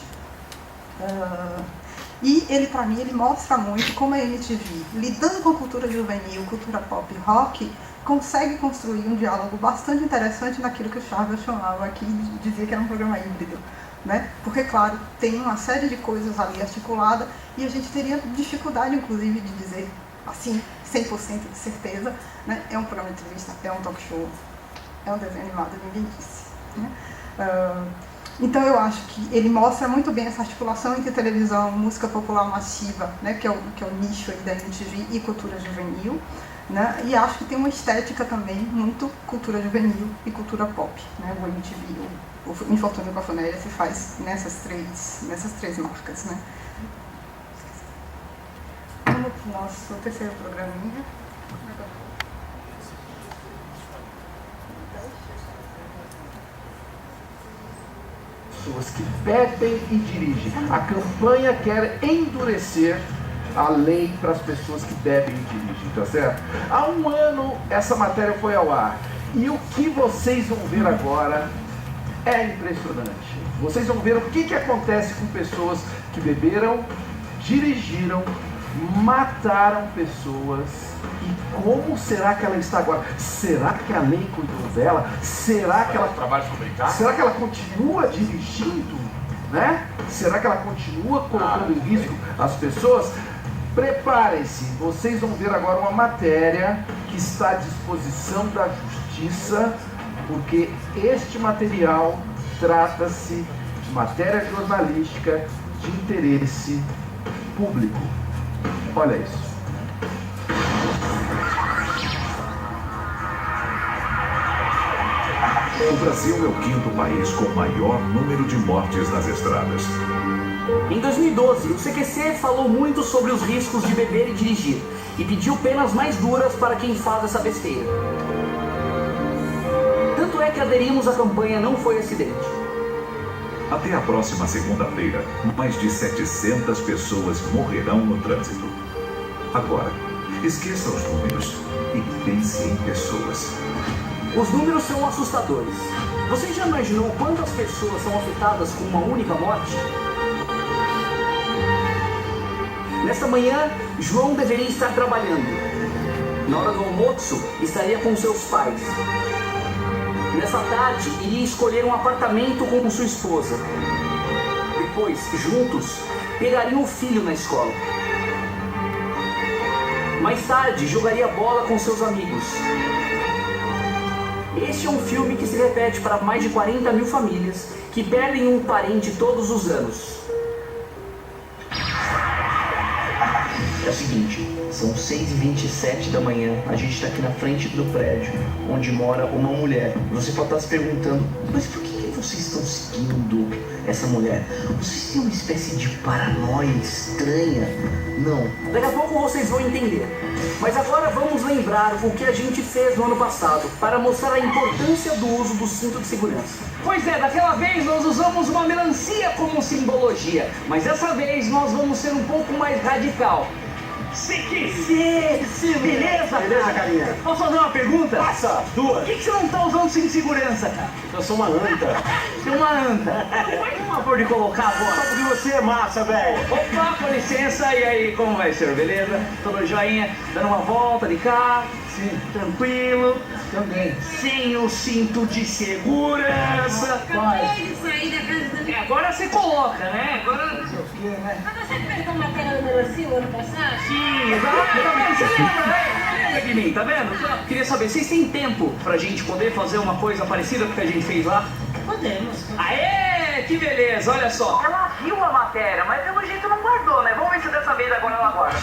E ele, para mim, ele mostra muito como a MTV, lidando com a cultura juvenil, cultura pop e rock, consegue construir um diálogo bastante interessante naquilo que o Charvel chamava aqui, dizia que era um programa híbrido, né? Porque, claro, tem uma série de coisas ali articulada e a gente teria dificuldade, inclusive, de dizer, assim, 100% de certeza, né? É um programa de entrevista, é um talk show, é um desenho animado, ninguém disse, né? Então eu acho que ele mostra muito bem essa articulação entre televisão, música popular massiva, né? que é o nicho aí da MTV e cultura juvenil, né? E acho que tem uma estética também muito cultura juvenil e cultura pop, né? O MTV, o Infortúnio com a Funéria se faz nessas três marcas, né? Vamos para o nosso terceiro programinha. Pessoas que bebem e dirigem. A campanha quer endurecer a lei para as pessoas que bebem e dirigem, tá certo? Há um ano essa matéria foi ao ar e o que vocês vão ver agora é impressionante. Vocês vão ver o que acontece com pessoas que beberam, dirigiram, mataram pessoas e como será que ela está agora? Será que a lei cuidou dela? Será que ela continua dirigindo? Né? Será que ela continua colocando em risco as pessoas? Preparem-se, vocês vão ver agora uma matéria que está à disposição da Justiça, porque este material trata-se de matéria jornalística de interesse público. Olha isso. O Brasil é o 5º país com maior número de mortes nas estradas. Em 2012, o CQC falou muito sobre os riscos de beber e dirigir e pediu penas mais duras para quem faz essa besteira. Tanto é que aderimos à campanha Não Foi Acidente. Até a próxima segunda-feira, mais de 700 pessoas morrerão no trânsito. Agora, esqueça os números e pense em pessoas. Os números são assustadores. Você já imaginou quantas pessoas são afetadas com uma única morte? Nesta manhã, João deveria estar trabalhando. Na hora do almoço, estaria com seus pais. Nessa tarde, iria escolher um apartamento com sua esposa. Depois, juntos, pegariam o filho na escola. Mais tarde, jogaria bola com seus amigos. Este é um filme que se repete para mais de 40 mil famílias que perdem um parente todos os anos. É o seguinte, são 6h27 da manhã, a gente está aqui na frente do prédio, onde mora uma mulher. Você pode estar se perguntando, mas por que vocês estão seguindo essa mulher? Vocês têm uma espécie de paranoia estranha? Não. Daqui a pouco vocês vão entender. Mas agora vamos lembrar o que a gente fez no ano passado, para mostrar a importância do uso do cinto de segurança. Pois é, daquela vez nós usamos uma melancia como simbologia, mas dessa vez nós vamos ser um pouco mais radical. CQC! Beleza, Beleza, carinha? Posso fazer uma pergunta? Passa, duas. Por que você não tá usando cinto de segurança, cara? Eu sou uma anta. Você é uma anta. Faz um favor de colocar agora. Só porque você é massa, velho. Opa, com licença. E aí, como vai, senhor? Beleza? Tudo joinha? Dando uma volta de carro? Sim. Tranquilo? Também. Sem o cinto de segurança. Acabei de sair da casa da... Agora você coloca, né? Agora... Mas você perdeu uma tela do melancia o ano passado? Sim, exatamente. Você lembra, né? Você lembra de mim, tá vendo? Só queria saber, vocês têm tempo pra gente poder fazer uma coisa parecida com o que a gente fez lá? Podemos. Aê, que beleza, olha só. Ela viu a matéria, mas pelo jeito não guardou, né? Vamos ver se dessa vez agora ela guarda.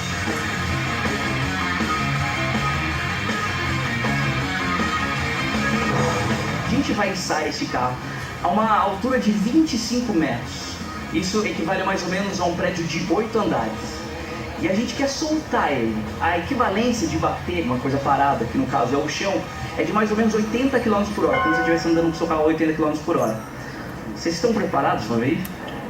A gente vai içar esse carro a uma altura de 25 metros. Isso equivale mais ou menos a um prédio de 8 andares. E a gente quer soltar ele. A equivalência de bater uma coisa parada, que no caso é o chão, é de mais ou menos 80 km por hora, como se estivesse andando com o seu carro a 80 km por hora. Vocês estão preparados para ver?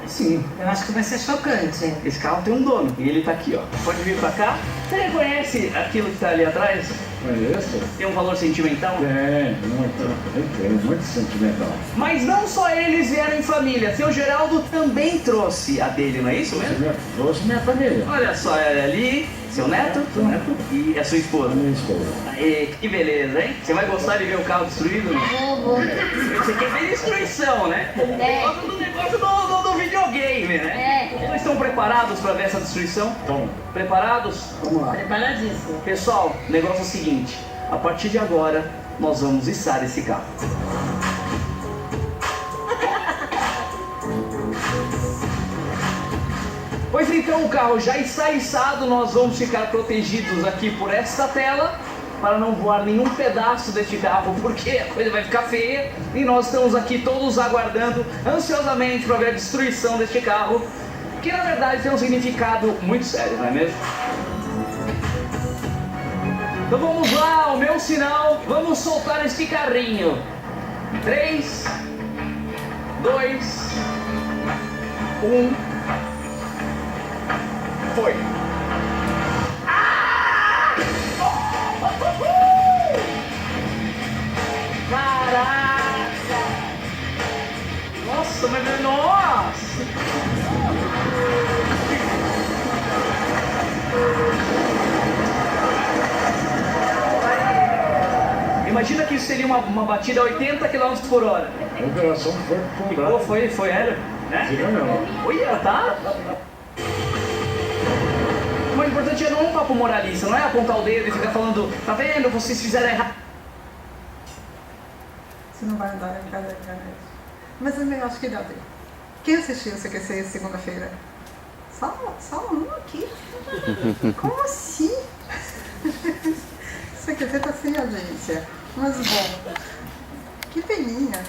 Sim. Eu acho que vai ser chocante. Esse carro tem um dono e ele tá aqui, ó. Pode vir pra cá. Você reconhece aquilo que tá ali atrás? Conheço. Tem um valor sentimental? Tem, muito sentimental. Mas não só eles vieram em família. Seu Geraldo também trouxe a dele, não é isso mesmo? Trouxe minha família. Olha só, é ali, seu neto, e a sua esposa. Minha esposa. Aê, que beleza, hein? Você vai gostar de ver o carro destruído? Vou. Você quer ver destruição, né? O negócio do videogame, né? Vocês estão preparados para ver essa destruição? Estão. Preparados? Vamos lá. Preparadíssimo. Pessoal, o negócio é o seguinte. A partir de agora, nós vamos içar esse carro. Pois então, o carro já está içado, nós vamos ficar protegidos aqui por esta tela para não voar nenhum pedaço deste carro, porque a coisa vai ficar feia e nós estamos aqui todos aguardando ansiosamente para ver a destruição deste carro, que na verdade tem um significado muito sério, não é mesmo? Então vamos lá, o meu sinal, vamos soltar este carrinho. 3, 2, 1, foi! Ah! Caraca! Nossa, mas nossa! Imagina que isso seria uma batida a 80 km por hora. A operação Foi aérea, né? Olha, tá? O importante é não um papo moralista, não é apontar o dedo e ficar falando, tá vendo, vocês fizeram errado. Você não vai andar em cada internet. Mas eu acho que dá tempo. Quem assistiu o CQC segunda-feira? Só um aqui. Como assim? O CQC tá sem audiência. Mas bom. Que peninha.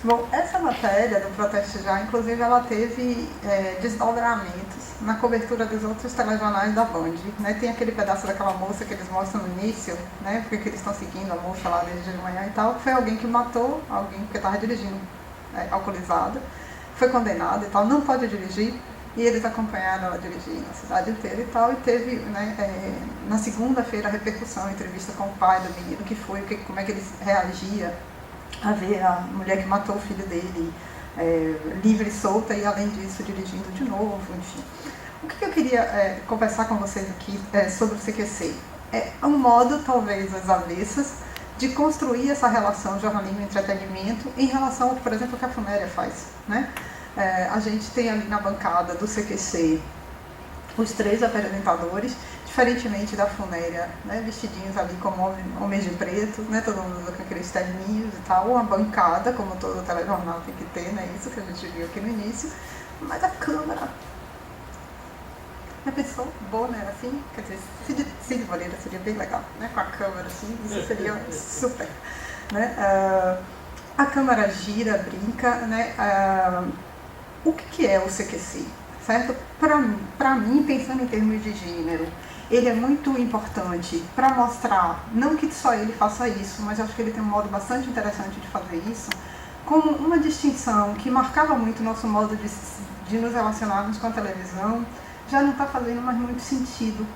Bom, essa matéria do Proteste Já, inclusive, ela teve desdobramentos na cobertura dos outros telejornais da Band, né? Tem aquele pedaço daquela moça que eles mostram no início, né? Porque eles estão seguindo a moça lá desde de manhã e tal. Foi alguém que matou alguém porque estava dirigindo alcoolizado, foi condenado e tal, não pode dirigir. E eles acompanharam ela dirigindo a cidade inteira e tal, e teve, né, na segunda-feira a repercussão, a entrevista com o pai do menino, que foi, como é que ele reagia a ver a mulher que matou o filho dele livre e solta, e além disso dirigindo de novo, enfim. O que eu queria conversar com vocês aqui sobre o CQC? É um modo, talvez, às avessas, de construir essa relação jornalismo e entretenimento em relação, por exemplo, ao que a Funéria faz, né? A gente tem ali na bancada do CQC os 3 apresentadores, diferentemente da Funéria, né, vestidinhos ali como homens de preto, né, todo mundo com aqueles terninhos e tal, uma bancada, como todo telejornal tem que ter, né, isso que a gente viu aqui no início, mas a câmera, a pessoa boa, né, assim, quer dizer, Cid Moreira seria bem legal, né, com a câmera assim, isso seria super, né, a câmera gira, brinca, né, o que é o CQC? Certo? Para mim, pensando em termos de gênero, ele é muito importante para mostrar, não que só ele faça isso, mas acho que ele tem um modo bastante interessante de fazer isso, como uma distinção que marcava muito o nosso modo de nos relacionarmos com a televisão, já não está fazendo mais muito sentido.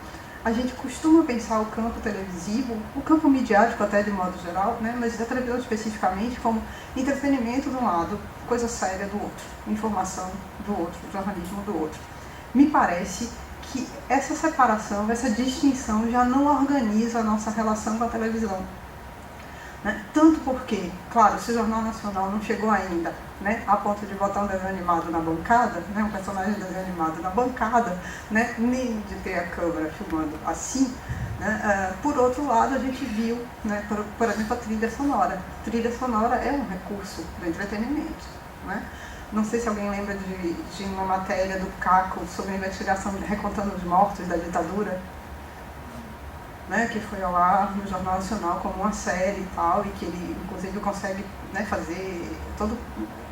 A gente costuma pensar o campo televisivo, o campo midiático até de modo geral, né, mas da televisão especificamente, como entretenimento de um lado, coisa séria do outro, informação do outro, jornalismo do outro. Me parece que essa separação, essa distinção já não organiza a nossa relação com a televisão. Né? Tanto porque, claro, se o Jornal Nacional não chegou ainda, né, a ponto de botar um desenho animado na bancada, né, um personagem de desenho animado na bancada, né, nem de ter a câmera filmando assim, né, por outro lado a gente viu, né, por exemplo, a trilha sonora. A trilha sonora é um recurso do entretenimento. Né? Não sei se alguém lembra de uma matéria do Caco sobre a investigação recontando os mortos da ditadura, né, que foi ao ar no Jornal Nacional como uma série e tal, e que ele inclusive consegue, né, fazer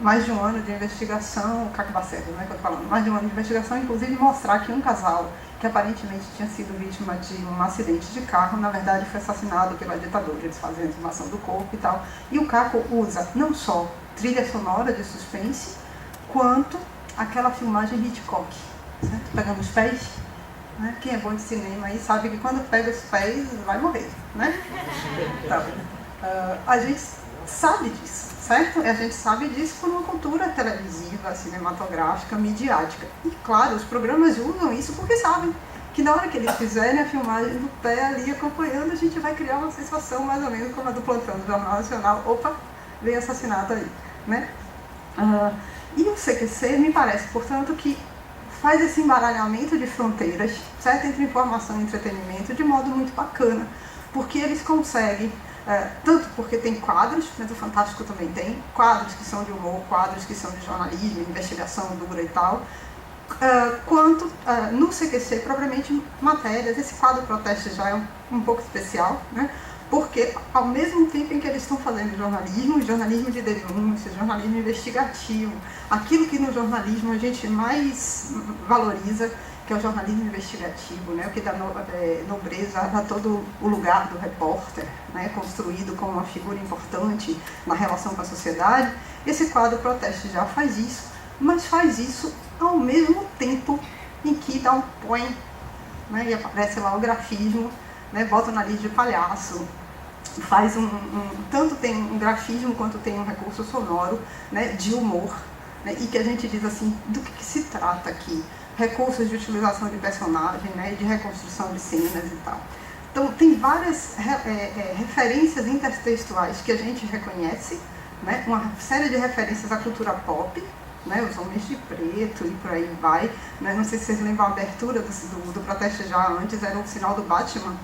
mais de um ano de investigação, o Caco Bacerra, né, que eu tô falando, mais de um ano de investigação, inclusive mostrar que um casal que aparentemente tinha sido vítima de um acidente de carro, na verdade foi assassinado pela ditadura, eles fazem a exumação do corpo e tal, e o Caco usa não só trilha sonora de suspense, quanto aquela filmagem Hitchcock, certo? Pegando os pés. Né? Quem é bom de cinema aí sabe que quando pega os pés vai morrer, né? Então, a gente sabe disso, certo? E a gente sabe disso por uma cultura televisiva, cinematográfica, midiática. E claro, os programas usam isso porque sabem que na hora que eles fizerem a filmagem do pé ali acompanhando, a gente vai criar uma sensação mais ou menos como a do plantão do Jornal Nacional. Opa, vem assassinato aí, né? E o CQC me parece, portanto, que faz esse embaralhamento de fronteiras, certo? Entre informação e entretenimento de modo muito bacana, porque eles conseguem, tanto porque tem quadros, mas o Fantástico também tem, quadros que são de humor, quadros que são de jornalismo, investigação dura e tal, quanto no CQC, propriamente matérias. Esse quadro Proteste Já é um pouco especial, né? Porque ao mesmo tempo em que eles estão fazendo jornalismo de denúncia, jornalismo investigativo, aquilo que no jornalismo a gente mais valoriza, que é o jornalismo investigativo, né? O que dá nobreza a todo o lugar do repórter, né? Construído como uma figura importante na relação com a sociedade. Esse quadro Proteste Já faz isso, mas faz isso ao mesmo tempo em que dá um põe, né? E aparece lá o grafismo, né, bota o nariz de palhaço, faz tanto tem um grafismo quanto tem um recurso sonoro, né, de humor, né, e que a gente diz assim, do que se trata aqui? Recursos de utilização de personagem, né, de reconstrução de cenas e tal. Então tem várias referências intertextuais que a gente reconhece, né, uma série de referências à cultura pop, né, os homens de preto e por aí vai, né, não sei se vocês lembram a abertura do Proteste Já, antes era o sinal do Batman,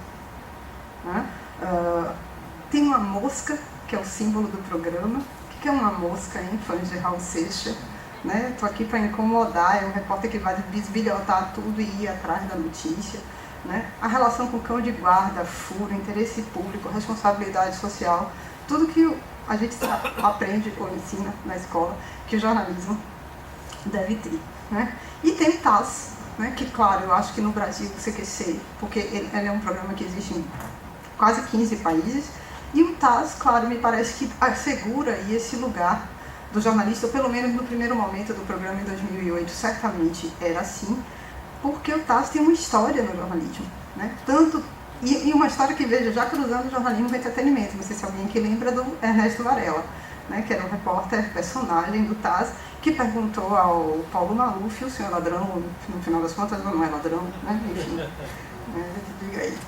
né? Tem uma mosca, que é o símbolo do programa. O que é uma mosca, hein, fãs de Raul Seixas? Né? Estou aqui para incomodar, é um repórter que vai bisbilhotar tudo e ir atrás da notícia. Né? A relação com o cão de guarda, furo, interesse público, responsabilidade social, tudo que a gente aprende ou ensina na escola que o jornalismo deve ter, né? E tem o TAS, né? Que, claro, eu acho que no Brasil o CQC, porque ele é um programa que existe em quase 15 países, e o TAS, claro, me parece que assegura aí esse lugar do jornalista, ou pelo menos no primeiro momento do programa em 2008, certamente era assim, porque o TAS tem uma história no jornalismo, né? E uma história que, veja, já cruzando o jornalismo com entretenimento. Não sei se alguém que lembra do Ernesto Varela, né, que era um repórter, personagem do TAS, que perguntou ao Paulo Maluf, o senhor é ladrão, no final das contas não é ladrão, né? Enfim, diga aí.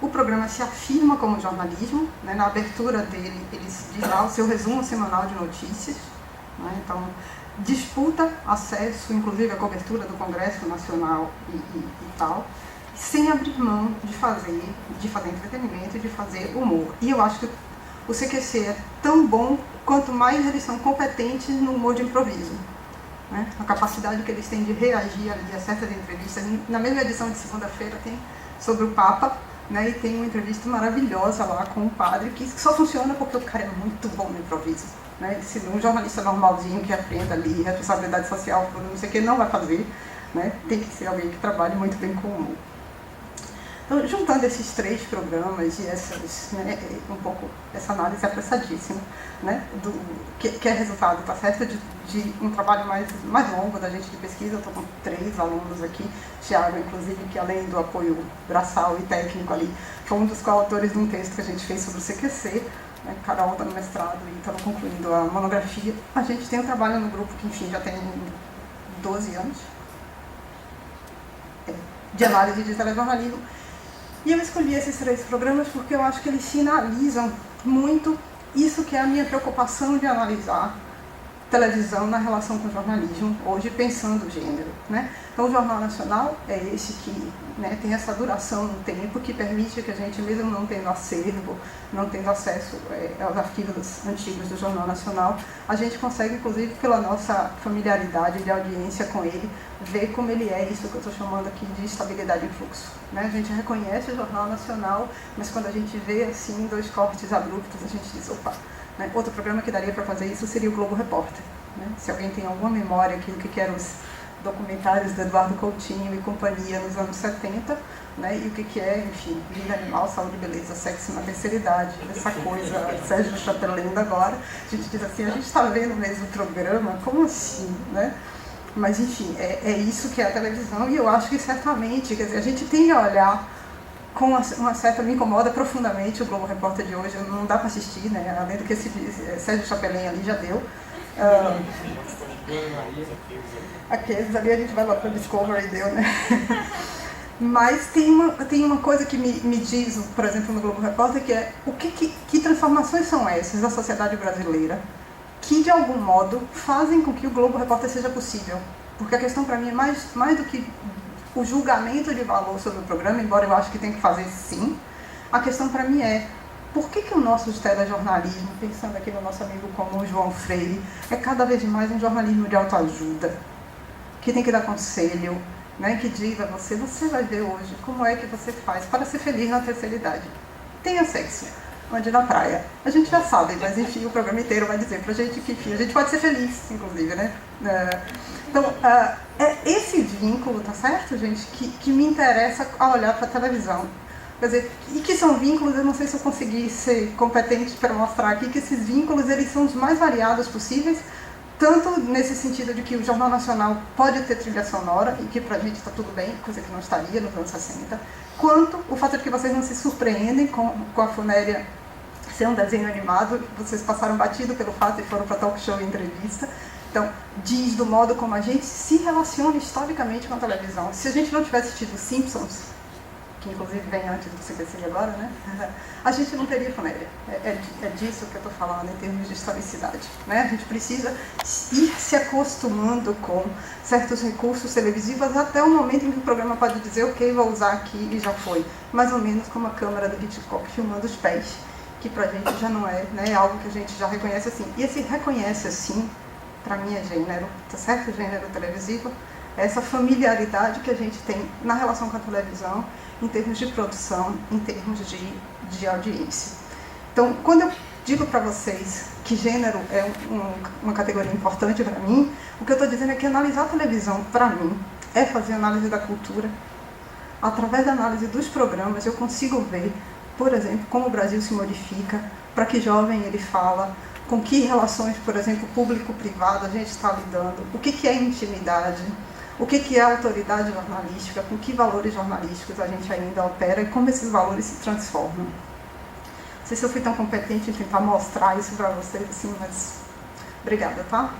O programa se afirma como jornalismo, né? Na abertura dele, ele diz lá o seu resumo semanal de notícias, né? Então, disputa acesso, inclusive, à cobertura do Congresso Nacional e tal, sem abrir mão de fazer entretenimento e de fazer humor. E eu acho que o CQC é tão bom quanto mais eles são competentes no humor de improviso, né? A capacidade que eles têm de reagir ali a certas entrevistas. Na mesma edição de segunda-feira tem sobre o Papa, né? E tem uma entrevista maravilhosa lá com o padre, que só funciona porque o cara é muito bom no improviso, né? Se um jornalista normalzinho que aprenda ali responsabilidade social, não sei o que, não vai fazer, né? Tem que ser alguém que trabalhe muito bem com o humor. Então, juntando esses três programas e né, um pouco essa análise apressadíssima, né, que é resultado, tá certo, de um trabalho mais longo da gente de pesquisa. Eu estou com 3 alunos aqui, Thiago, inclusive, que além do apoio braçal e técnico ali, foi um dos coautores de um texto que a gente fez sobre o CQC, né, Carol está no mestrado e estava concluindo a monografia. A gente tem um trabalho no grupo que, enfim, já tem 12 anos, de análise de telejornalismo. E eu escolhi esses 3 programas porque eu acho que eles sinalizam muito isso que é a minha preocupação de analisar televisão na relação com o jornalismo, hoje pensando o gênero, né? Então, o Jornal Nacional é esse que, né, tem essa duração no tempo que permite que a gente, mesmo não tendo acervo, não tendo acesso aos arquivos antigos do Jornal Nacional, a gente consegue, inclusive, pela nossa familiaridade de audiência com ele, ver como ele é isso que eu estou chamando aqui de estabilidade em fluxo, né? A gente reconhece o Jornal Nacional, mas quando a gente vê, assim, 2 cortes abruptos, a gente diz, opa, né? Outro programa que daria para fazer isso seria o Globo Repórter, né? Se alguém tem alguma memória aqui do que eram os documentários do Eduardo Coutinho e companhia nos anos 70, né? E o que é, enfim, vida animal, saúde, beleza, sexo na terceira idade, essa coisa, Sérgio Chapelain agora, a gente diz assim, a gente está vendo o mesmo programa, como assim, né? Mas, enfim, é isso que é a televisão, e eu acho que certamente, quer dizer, a gente tem a olhar com uma certa, me incomoda profundamente o Globo Repórter de hoje, não dá para assistir, né? Além do que esse Sérgio Chapelain ali já deu. Aqueles ali a gente vai lá para o Discovery, deu, né? Mas tem uma coisa que me diz, por exemplo, no Globo Repórter, que é que transformações são essas da sociedade brasileira que, de algum modo, fazem com que o Globo Repórter seja possível. Porque a questão para mim é mais do que o julgamento de valor sobre o programa, embora eu acho que tem que fazer sim, a questão para mim é por que o nosso telejornalismo, pensando aqui no nosso amigo comum João Freire, é cada vez mais um jornalismo de autoajuda, que tem que dar conselho, né, que diz a você vai ver hoje como é que você faz para ser feliz na terceira idade. Tenha sexo, onde na praia. A gente já sabe, mas enfim, o programa inteiro vai dizer pra gente que, enfim, a gente pode ser feliz, inclusive, né? Então, é esse vínculo, tá certo, gente, que me interessa a olhar para a televisão. Quer dizer, e que são vínculos, eu não sei se eu consegui ser competente para mostrar aqui, que esses vínculos, eles são os mais variados possíveis, tanto nesse sentido de que o Jornal Nacional pode ter trilha sonora, e que pra gente está tudo bem, coisa que não estaria nos anos 60, quanto o fato de que vocês não se surpreendem com a Funéria ser um desenho animado, vocês passaram batido pelo fato e foram para talk show e entrevista. Então, diz do modo como a gente se relaciona historicamente com a televisão. Se a gente não tivesse tido Simpsons, que inclusive vem antes do CQC agora, né? A gente não teria Funéria. É disso que eu estou falando em termos de historicidade, né? A gente precisa ir se acostumando com certos recursos televisivos até o momento em que o programa pode dizer, ok, vou usar aqui e já foi. Mais ou menos como a câmera do Hitchcock filmando os pés, que pra gente já não é, né? Algo que a gente já reconhece assim. E esse reconhece assim, para mim é gênero, tá certo? Gênero televisivo essa familiaridade que a gente tem na relação com a televisão, em termos de produção, em termos de audiência. Então, quando eu digo para vocês que gênero é uma categoria importante para mim, o que eu estou dizendo é que analisar a televisão, para mim, é fazer análise da cultura. Através da análise dos programas, eu consigo ver, por exemplo, como o Brasil se modifica, para que jovem ele fala, com que relações, por exemplo, público-privado a gente está lidando, o que é intimidade, o que é autoridade jornalística, com que valores jornalísticos a gente ainda opera e como esses valores se transformam. Não sei se eu fui tão competente em tentar mostrar isso para vocês, assim, mas obrigada, tá?